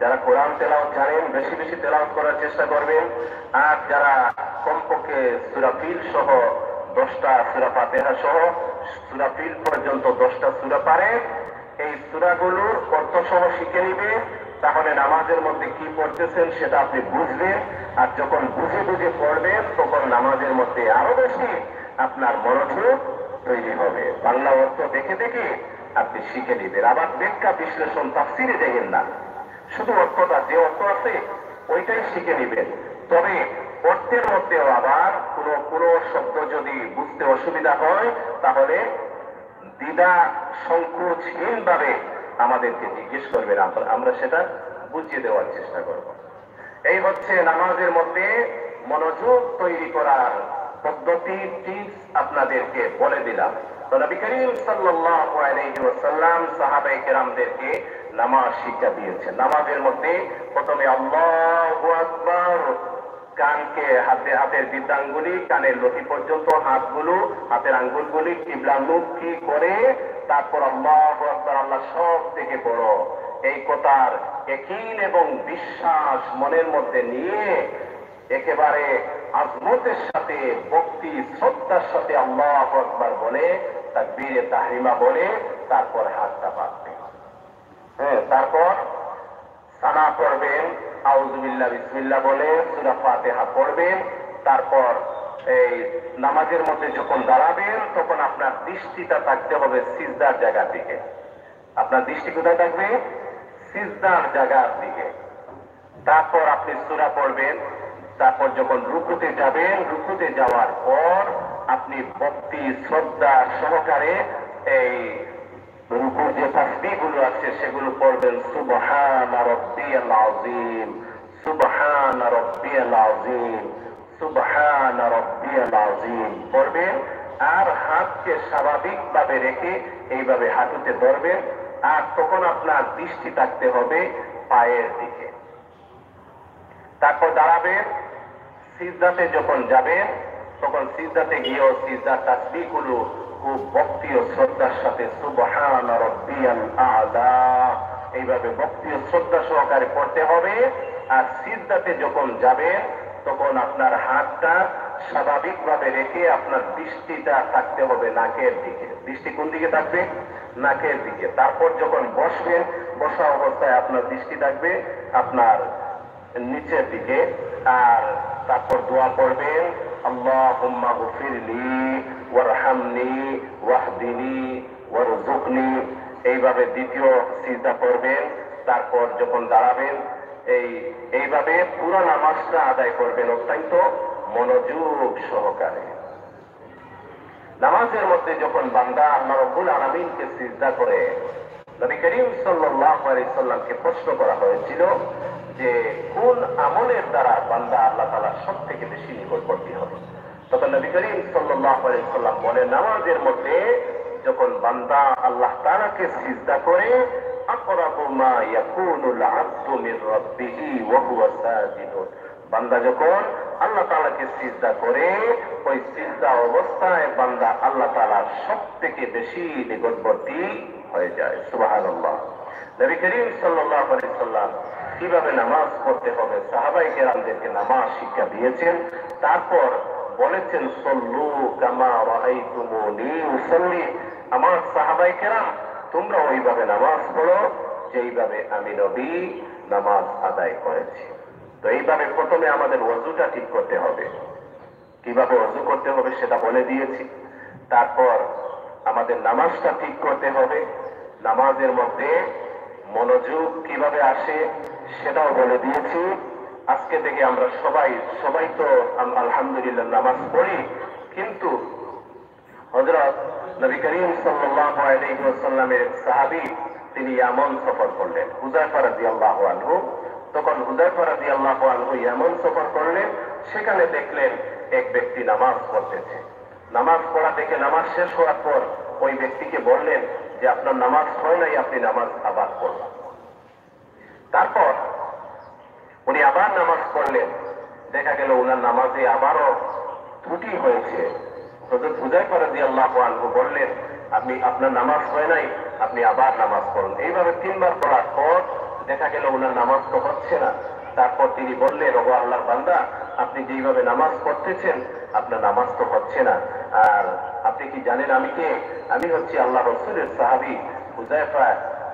যারা কোরআন তেলাওয়াত জানেন বেশি বেশি তেলাওয়াত করার চেষ্টা করবেন। আর যারা কমপক্ষে সূরা ফিল সহ 10টা সূরা ফাতিহা সহ সূরা ফিল পর্যন্ত 10টা সূরা পারে এই সূরাগুলোর অর্থ সহ শিখে নিবে। তাহলে নামাজের মধ্যে কি পড়তেছেন সেটা আপনি বুঝবেন, আর যখন বুঝে বুঝে পড়বেন তখন নামাজের মধ্যে আরো বেশি আপনার মনোযোগ তৈরি হবে। বাংলা অর্থ দেখে দেখে আপনি শিখে নিবেন। আবার ব্যাখ্যা বিশ্লেষণ তাফসিরে দেখেন না, শুধু অর্থটা যে অর্থ আছে ওইটাই শিখে নিবেন। তবে অর্থের মধ্যেও আবার কোনো শব্দ যদি বুঝতে অসুবিধা হয় তাহলে দ্বিধা সংকোচহীন ভাবে আমাদেরকে জিজ্ঞেস করবেন, আমরা সেটা বুঝিয়ে দেওয়ার চেষ্টা করব। এই হচ্ছে নামাজের মধ্যে মনোযোগ তৈরি করার পদ্ধতি, টিপস আপনাদেরকে বলে দিলাম। তো নবী করিম সাল্লাল্লাহু আলাইহি ওয়াসাল্লাম সাহাবায়ে কেরামদেরকে নামাজ শিক্ষা দিয়েছেন। নামাজের মধ্যে প্রথমে আল্লাহু আকবার, কানকে হাতের বৃদ্ধাঙ্গুলি কানের লতি পর্যন্ত হাতগুলো হাতের আঙ্গুলগুলি কিবলামুখী করে তারপর আল্লাহু আকবার, আল্লাহ সব থেকে বড়, এই কথার ইয়াকিন এবং বিশ্বাস মনের মধ্যে নিয়ে একেবারে আজমতের সাথে ভক্তি শ্রদ্ধার সাথে আল্লাহু আকবার বলে তাকবীরে তাহরিমা বলে তারপর হাতটা বাঁধবেন। তারপর সানা পড়বেন, আউযুবিল্লাহ বিসমিল্লাহ বলে সূরা ফাতিহা পড়বেন। তারপর এই নামাজের মধ্যে যখন দাঁড়াবেন তখন আপনার দৃষ্টিটা থাকতে হবে সিজদার জায়গার দিকে। আপনার দৃষ্টি কোথায় থাকবে? সিজদার জায়গার দিকে। তারপর আপনি সূরা পড়বেন। তারপর যখন রুকুতে যাবেন, রুকুতে যাওয়ার পর আপনি ভক্তি শ্রদ্ধা সহকারে এই রুকুর যে তাসবিহগুলো আছে সেগুলো পড়বেন। সুবহান রাব্বিয়াল আযীম, সুবহান রাব্বিয়াল আযীম, সুবহান রাব্বিয়াল আযীম পড়বেন। আর হাতকে স্বাভাবিকভাবে রেখে এইভাবে হাঁটুতে ধরবেন। আর তখন আপনার দৃষ্টি থাকতে হবে পায়ের দিকে। তারপর দাঁড়াবেন। সিজদাতে যখন যাবেন তখন সিজদাতে গিয়েও সিজদার তাসবিহগুলো খুব ভক্তি ও শ্রদ্ধার সাথে সুবহান রাব্বিয়াল আ'লা এইভাবে ভক্তি ও শ্রদ্ধা সহকারে পড়তে হবে। আর সিজদাতে যখন যাবেন তখন আপনার হাতটা স্বাভাবিকভাবে রেখে আপনার দৃষ্টিটা থাকতে হবে নাকের দিকে। দৃষ্টি কোন দিকে থাকবে? নাকের দিকে। তারপর যখন বসবেন, বসা অবস্থায় আপনার দৃষ্টি থাকবে আপনার নিচের দিকে। আর তারপর দোয়া পড়বেন, আল্লাহুম্মা গফিরলি ওয়ারহামনি ওয়াহদিনি ওয়ারযুকনি। এইভাবে দ্বিতীয় সিজদা করবেন। তারপর যখন দাঁড়াবেন এইভাবে পুরো নামাজটা আদায় করবেন অত্যন্ত মনোযোগ সহকারে। নামাজের মধ্যে যখন বান্দা আল্লাহ রাব্বুল আলামিনকে সিজদা করে, নবী করিম সাল্লাল্লাহু আলাইহি সাল্লামকে প্রশ্ন করা হয়েছিল যে কোন আমলের দ্বারা বান্দা আল্লাহ তাআলার সবথেকে বেশি নিকটবর্তী হবে। তখন নবী করিম সাল্লাল্লাহু আলাইহি সাল্লাম বলেন, নামাজের মধ্যে যখন বান্দা আল্লাহ তাআলাকে সিজদা করে, আকরাবু মা ইয়াকুনুল আবদু মির রাব্বিহি ওয়া হুয়া সাজিদুন। বান্দা যখন আল্লাহ তাআলাকে সিজদা করে ওই সিজদা অবস্থায় বান্দা আল্লাহ তাআলার সবথেকে বেশি নিকটবর্তী হয়ে যায়। সুবহানাল্লাহ। নবী করিম সাল্লাল্লাহু আলাইহি সাল্লাম কিভাবে নামাজ পড়তে হবে সাহাবায়ে কেরামদেরকে নামাজ শিক্ষা দিয়েছেন। তারপর বলেছেন, সল্লু কামা রাআইতুমুনি উসাল্লি। আমার সাহাবায়ে কেরাম তোমরা ওইভাবে নামাজ পড়ো যেইভাবে আমি নবী নামাজ আদায় করেছি। তো এইভাবে প্রথমে আমাদের ওযুটা ঠিক করতে হবে। কিভাবে ওযু করতে হবে সেটা বলে দিয়েছি। তারপর আমাদের নামাজটা ঠিক করতে হবে। নামাজের মধ্যে মনোযোগ কিভাবে আসে সেটাও বলে দিয়েছি। আজকে থেকে আমরা সবাই তো আলহামদুলিল্লাহ নামাজ পড়ি, কিন্তু হযরত নবী করিম সাল্লাল্লাহু আলাইহি ওয়াসাল্লামের সাহাবী তিনি ইয়ামান সফর করলেন, হুযায়ফা রাদিয়াল্লাহু আনহু। তখন হুযায়ফা রাদিয়াল্লাহু আনহু ইয়ামান সফর করলেন। সেখানে দেখলেন এক ব্যক্তি নামাজ পড়তেছে। নামাজ পড়া দেখে নামাজ শেষ হওয়ার পর ওই ব্যক্তিকে বললেন যে আপনার নামাজ হয় নাই, আপনি নামাজ আবার পড়বেন। তারপর উনি আবার নামাজ পড়লেন। দেখা গেল ওনার নামাজে আবারও ত্রুটি হয়েছে। হযরত হুযায়ফা রাদিয়াল্লাহু আনহু বললেন, আপনি আপনার নামাজ হয় নাই, আপনি আবার নামাজ পড়ুন। এইভাবে 3 বার পড়ার পর দেখা গেল ওনার নামাজ তো হচ্ছে না। তারপর তিনি বললেন, ওগো আল্লাহর বান্দা, আপনি যেইভাবে নামাজ পড়তেছেন আপনার নামাজ তো হচ্ছে না। আর আপনি কি জানেন আমি কে? আমি হচ্ছি আল্লাহ রাসূলের সাহাবী হুযায়ফা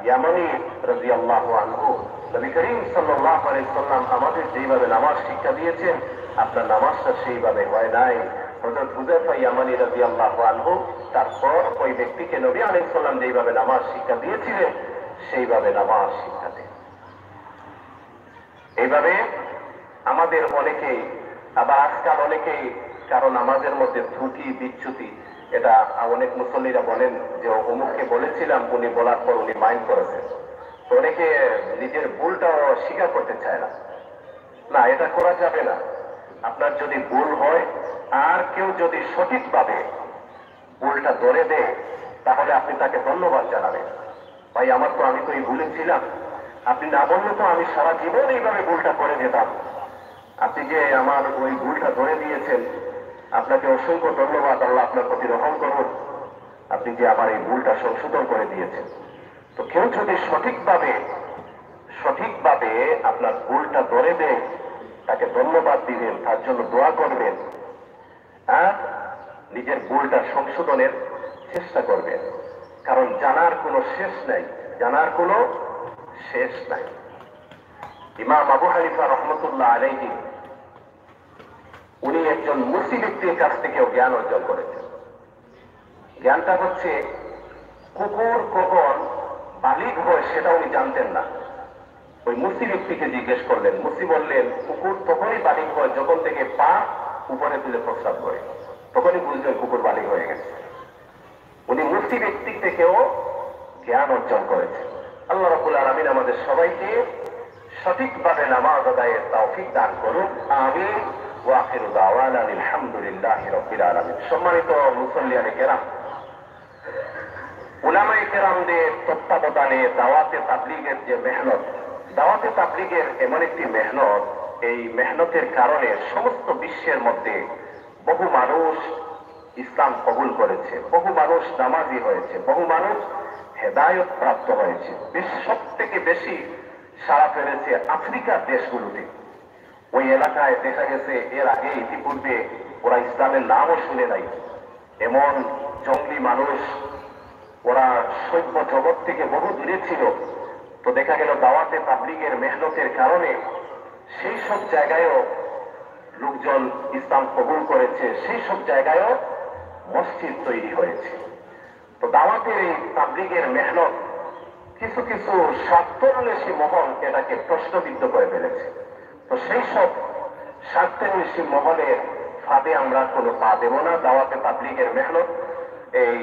ইয়ামানী রাদিয়াল্লাহু আনহু। নবী করিম সাল্লাল্লাহু আলাইহি সাল্লাম আমাদের যেইভাবে নামাজ শিক্ষা দিয়েছেন আপনার নামাজটা সেইভাবে হয় নাই। হযরত হুযায়ফা ইয়ামানী রাদিয়াল্লাহু আনহু তারপর ওই ব্যক্তিকে নবী আলাইহিস সালাম যেইভাবে নামাজ শিক্ষা দিয়েছিলেন সেইভাবে নামাজ শিক্ষা দেন। এইভাবে আমাদের অনেকেই আবার আজকাল অনেকেই কারণ নামাজের মধ্যে ত্রুটি বিচ্যুতি, এটা অনেক মুসল্লিরা বলেন যে অমুককে বলেছিলাম, উনি বলার পর উনি মাইন্ড করেছেন। তো অনেকে নিজের ভুলটাও স্বীকার করতে চায় না। না, এটা করা যাবে না। আপনার যদি ভুল হয় আর কেউ যদি সঠিকভাবে ভুলটা ধরে দেয় তাহলে আপনি তাকে ধন্যবাদ জানাবেন। ভাই আমার তো, আমি তো এই ভুলেছিলাম, আপনি না বললে তো আমি সারা জীবন এইভাবে ভুলটা করে যেতাম। আপনি যে আমার ওই ভুলটা ধরে দিয়েছেন, আপনাকে অসংখ্য ধন্যবাদ, আল্লাহ আপনার প্রতি রহম করুন, আপনি যে আমার এই ভুলটা সংশোধন করে দিয়েছেন। তো কেউ যদি সঠিকভাবে আপনার ভুলটা ধরে দেয় তাকে ধন্যবাদ দিবেন, তার জন্য দোয়া করবেন আর নিজের ভুলটা সংশোধনের চেষ্টা করবেন। কারণ জানার কোনো শেষ নাই, জানার কোনো শেষ নাই। ইমাম আবু হানিফা রাহমাতুল্লাহ আলাইহি উনি একজন মুসি ব্যক্তির কাছ থেকেও জ্ঞান অর্জন করেছেন। জ্ঞানটা হচ্ছে কুকুর কখন বালিগ হয় সেটা উনি জানতেন না। ওই মুসি ব্যক্তিকে জিজ্ঞেস করলেন, মুসি বললেন কুকুর তখনই বালিগ হয় যখন থেকে পা উপরে তুলে প্রস্রাব করে, তখনই বুঝলেন কুকুর বালিগ হয়ে গেছে। উনি মুসি ব্যক্তি থেকেও জ্ঞান অর্জন করেছেন। আল্লাহ রাব্বুল আলামিন আমাদের সবাইকে সঠিকভাবে নামাজ আদায়ের তৌফিক দান করুন, আমিন। ওয়া আখিরু দাওয়ানা আলহামদুলিল্লাহি রাব্বিল আলামিন। সম্মানিত মুসল্লিয়ানে কেরাম, উলামায়ে কেরামদের তত্ত্বাবধানে দাওয়াতে তাবলীগের যে মেহনত, দাওয়াতে তাবলীগের এমন একটি মেহনত, এই মেহনতের কারণে সমস্ত বিশ্বের মধ্যে বহু মানুষ ইসলাম কবুল করেছে, বহু মানুষ নামাজি হয়েছে, বহু মানুষ হেদায়েত প্রাপ্ত হয়েছে। সব থেকে বেশি সাড়া ফেলেছে আফ্রিকার দেশগুলোতে। ওই এলাকায় দেখা গেছে এর আগে ইতিপূর্বে ওরা ইসলামের নামও শুনে নাই, এমন জঙ্গলি মানুষ, ওরা সভ্য জগৎ থেকে বহু দূরে ছিল। তো দেখা গেল দাওয়াতে তাবলীগের মেহনতের কারণে সেই সব জায়গায়ও লোকজন ইসলাম কবুল করেছে, সেই সব জায়গায়ও মসজিদ তৈরি হয়েছে। তো দাওয়াতের এই তাবলীগের মেহনত কিছু কিছু স্বার্থান্বেষী মহল এটাকে প্রশ্নবিদ্ধ করে ফেলেছে। তো সেই সব স্বার্থান্বেষী মহলের ফাঁদে আমরা কোনো পা দেব না। দাওয়াতে তাবলীগের মেহনত, এই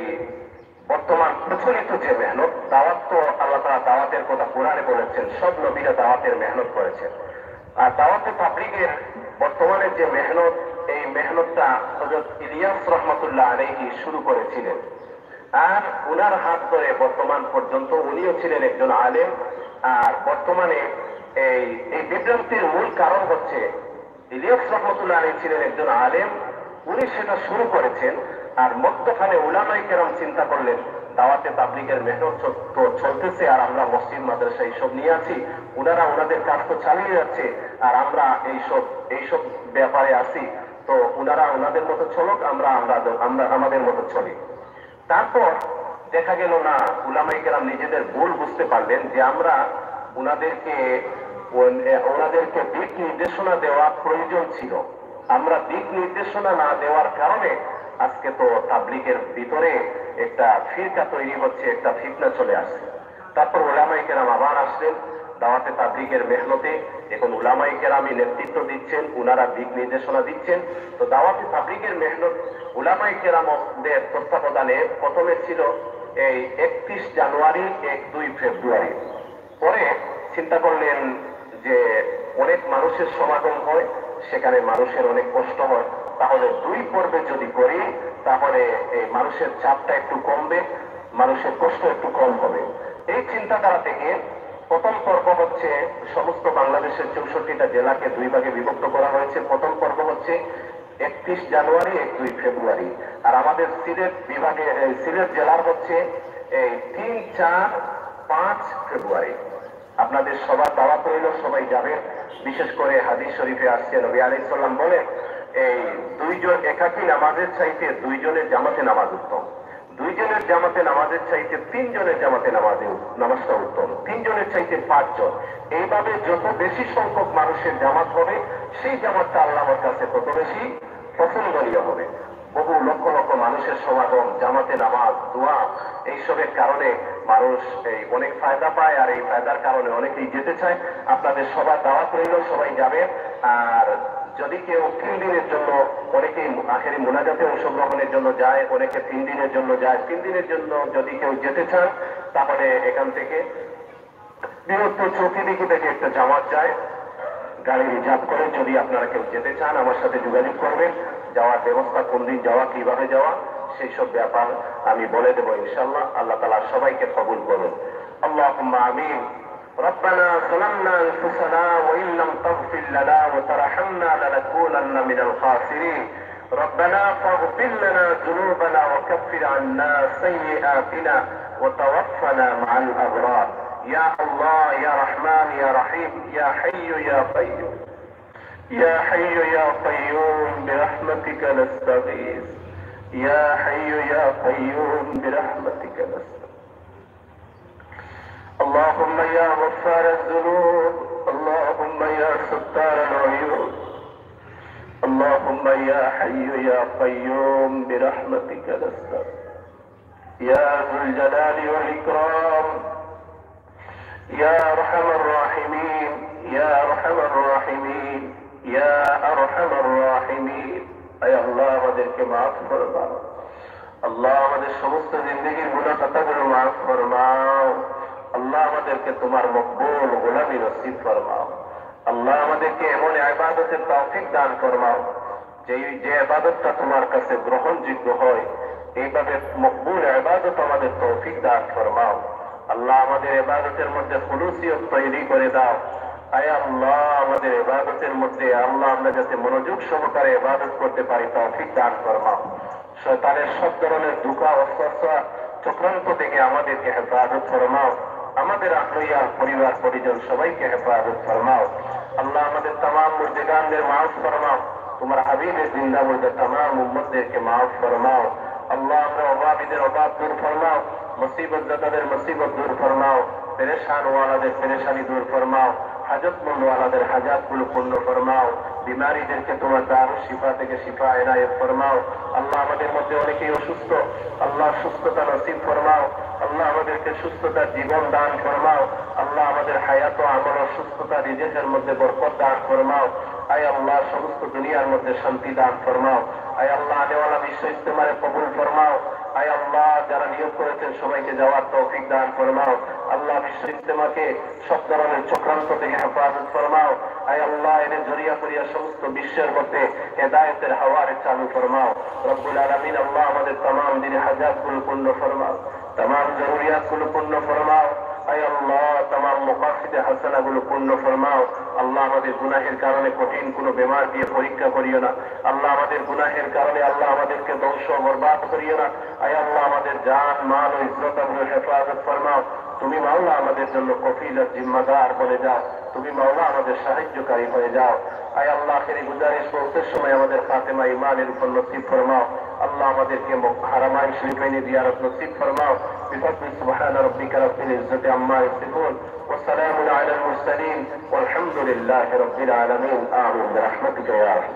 বর্তমান প্রচলিত যে মেহনত, দাওয়াত তো আল্লাহ তাআলা দাওয়াতের কথা কোরআনে বলেছেন, সব নবীরা দাওয়াতের মেহনত করেছেন। আর দাওয়াতে তাবলীগের বর্তমানে যে মেহনত, এই মেহনতটা হযরত ইলিয়াস রাহমাতুল্লাহ আলাইহি শুরু করেছিলেন। আর উনার হাত ধরে বর্তমান পর্যন্ত উনিও ছিলেন একজন আলেম। আর বর্তমানে এই বিভ্রান্তির মূল কারণ হচ্ছে ইলিয়াস রাহমাতুল্লাহ আলাইহি ছিলেন একজন আলেম, উনি সেটা শুরু করেছেন। আর মধ্যখানে উলামায়ে কেরাম চিন্তা করলেন দাওয়াতে তাবলীগের মেহনত তো চলতেছে আর আমরা মসজিদ মাদ্রাসা এইসব নিয়ে আছি, উনারা ওনাদের কাজ তো চালিয়ে যাচ্ছে আর আমরা এইসব ব্যাপারে আছি, তো উনারা ওনাদের মতো চলুক, আমরা আমাদের মতো চলি। তারপর দেখা গেল না, উলামায়ে কেরাম নিজেদের ভুল বুঝতে পারলেন যে আমরা ওনাদেরকে দিক নির্দেশনা দেওয়া প্রয়োজন ছিল। আমরা দিক নির্দেশনা না দেওয়ার কারণে আজকে তো তাবলীগের ভিতরে একটা ফিরকা তৈরি হচ্ছে, একটা ফিতনা চলে আসছে। তারপর উলামায়ে কেরাম আবার আসলেন দাওয়াতে তাবলীগের মেহনতে। এখন উলামায়ে কেরামই নেতৃত্ব দিচ্ছেন, উনারা দিক নির্দেশনা দিচ্ছেন। তো দাওয়াতে তাবলীগের মেহনত উলামায়ে কেরামদের তত্ত্বাবধানে প্রথমে ছিল এই 31 জানুয়ারি, 1-2 ফেব্রুয়ারি। পরে চিন্তা করলেন যে অনেক মানুষের সমাগম হয়, সেখানে মানুষের অনেক কষ্ট হয়, তাহলে 2 পর্বে যদি করি তাহলে এই মানুষের চাপটা একটু কমবে, মানুষের কষ্ট একটু কম হবে। এই চিন্তাধারা থেকে প্রথম পর্ব হচ্ছে সমস্ত বাংলাদেশের 64টা জেলাকে 2 ভাগে বিভক্ত করা হয়েছে। প্রথম পর্ব হচ্ছে 31 জানুয়ারি, 1-2 ফেব্রুয়ারি। আর আমাদের সিলেট বিভাগে, সিলেট জেলার হচ্ছে এই 3, 4, 5 ফেব্রুয়ারি। আপনাদের সবার দাওয়াত রইল, সবাই যাবেন। বিশেষ করে হাদিস শরীফে আসছে নবী আলাইহিস সালাম বলে এই দুইজন একাকী নামাজের চাইতে দুইজনের জামাতে নামাজ উত্তম, দুইজনের জামাতে নামাজের চাইতে তিনজনের জামাতে নামাজটা উত্তম, তিনজনের চাইতে পাঁচজন। এইভাবে যত বেশি সংখ্যক মানুষের জামাত হবে সেই জামাতটা আল্লাহর কাছে তত বেশি পছন্দনীয় হবে। বহু লক্ষ লক্ষ মানুষের সমাগম, জামাতে নামাজ, দোয়া, এইসবের কারণে মানুষ এই অনেক ফায়দা পায়, আর এই ফায়দার কারণে অনেকেই যেতে চায়। আপনাদের সবার দাওয়াত রইল, সবাই যাবে। আর যদি কেউ 3 দিনের জন্য, অনেকেই আখেরি মুনাজাতে অংশগ্রহণের জন্য যায়, অনেকে 3 দিনের জন্য যায়। 3 দিনের জন্য যদি কেউ যেতে চান তাহলে এখান থেকে বৃহত্তর চৌকিদিঘি থেকে একটা জামাত যায়, গাড়ি রিজার্ভ করে। যদি আপনারা কেউ যেতে চান আমার সাথে যোগাযোগ করবেন। যাওয়ার ব্যবস্থা, কোন দিন যাওয়া, কিভাবে যাওয়া, সেই সব ব্যাপার আমি বলে দেবো ইনশাআল্লাহ। আল্লাহ তাআলা সবাইকে কবুল করুন। আল্লাহুম্মা আমিন। ربنا ظلمنا أنفسنا وإن لم تغفر لنا وترحمنا لنكونن من الخاسرين ربنا فاغفر لنا ذنوبنا وكفر عنا سيئاتنا وتوفنا مع الأبرار يا الله يا رحمن يا رحيم يا حي يا قيوم يا حي يا قيوم برحمتك نستغيث يا حي يا قيوم برحمتك نستغيث اللهم يا غفار الذنوب اللهم يا ستار العيوب اللهم يا حي يا قيوم برحمتك نستغيث يا ذو الجلال والإكرام يا أرحم الراحمين يا أرحم الراحمين يا أرحم الراحمين أي الله আমাদেরকে মাফ ফরমাও। আল্লাহ আমাদের সমস্ত জিন্দেগির গুনাহ খাতাগুলো মাফ ফরমাও। আল্লাহ আমাদেরকে তোমার মকবুল গোলামি নসিব ফরমাও। আল্লাহ আমাদেরকে এমন ইবাদতের তৌফিক দান ফরমাও যে ইবাদতটা তোমার কাছে গ্রহণযোগ্য হয়, এইভাবে মকবুল ইবাদত আমাদের তৌফিক দান ফরমাও। আল্লাহ আমাদের ইবাদতের মধ্যে খুলুসিয়ত তৈরি করে দাও। আয় আল্লাহ আমাদের ইবাদতের মধ্যে আল্লাহ আমরা যাতে মনোযোগ সহকারে ইবাদত করতে পারি তৌফিক দান ফরমাও। শয়তানের সব ধরনের ধোঁকা, ওয়াসওয়াসা, চক্রান্ত থেকে আমাদেরকে হেফাজত ফরমাও। আমাদের আহলিয়ার পরিবার পরিজন সবাইকে হেফাজত ফরমাও। আল্লাহ আমাদের तमाम মুর্জিগানদের মাফ ফরমাও। তোমার হাবিবের জিন্দা মুর্দা तमाम উম্মতদেরকে মাফ ফরমাও। আল্লাহ আমরা অভাবীদের অভাব দূর ফরমাও, মুসিবত দাতাদের মুসিবত দূর ফরমাও, পেরেশান ওয়ালাদের পেরেশানি দূর ফরমাও, হাজতমন্দ ওয়ালাদের হাজাতগুলো পূর্ণ ফরমাও। বিমারীদেরকে তোমার দারুস শিফা থেকে শিফা এনায়েত ফরমাও। আল্লাহ আমাদের মধ্যে অনেকেই অসুস্থ, আল্লাহ সুস্থতা নসিব ফরমাও। আল্লাহ আমাদেরকে সুস্থতার জীবন দান ফরমাও। আল্লাহ আমাদের হায়াত ও আমল ও সুস্থতা রিজিকের মধ্যে বরকত দান ফরমাও। আয় আল্লাহ সমস্ত দুনিয়ার মধ্যে শান্তি দান ফরমাও। আয় আল্লাহ আনেওয়ালা বিশ্ব ইজতেমারে কবুল ফরমাও। আয় আল্লাহ যারা নিয়োগ করেছেন সবাইকে যাওয়ার তৌফিক দান ফরমাও। আল্লাহ বিশ্ব ইজতেমাকে সব ধরনের চক্রান্ত থেকে হেফাজত ফরমাও। আয় আল্লাহ এদের জড়িয়া করিয়া সমস্ত বিশ্বের মধ্যে হেদায়েতের হাওয়ারে চালু ফরমাও। রব্বুল আলামিন আল্লাহ আমাদের तमाम দিনের হাজাতগুলো পূর্ণ ফরমাও, तमाम জরুরিয়াতগুলো পূর্ণ ফরমাও। আয় আল্লাহ तमाम মুকাসিদে হাসানাগুলো পূর্ণ ফরমাও। আল্লাহ আমাদের গুনাহের কারণে কঠিন কোনো বেমার দিয়ে পরীক্ষা করিও না। আল্লাহ আমাদের গুনাহের কারণে আল্লাহ আমাদেরকে ধ্বংস বরবাদ করিও না। আয় আল্লাহ আমাদের জান মাল ও ইজ্জতগুলো হেফাজত ফরমাও। তুমি মাওলা আমাদের জন্য কফিল আর জিম্মাদার বনে যাও। তুমি মাওলা আমাদের সাহায্যকারী হয়ে যাও। আয় আল্লাহ আখেরি গুজারিশ পৌঁছার সময় আমাদের খাতেমা ইমানের উপর নসিব ফরমাও। আল্লাহ আমাদেরকে হারামাইন শরীফাইনে জিয়ারত নসিব ফরমাও। বিফadli সুবহান রাব্বিকা রাব্বিল ইজ্জাতি আম্মা ইয়াসিফুন ওয়া সালামুন আলাল মুরসালিন ওয়ালহামদুলিল্লাহি রাব্বিল আলামিন। আমিন বিরহমাতিকা ইয়া আরহাম।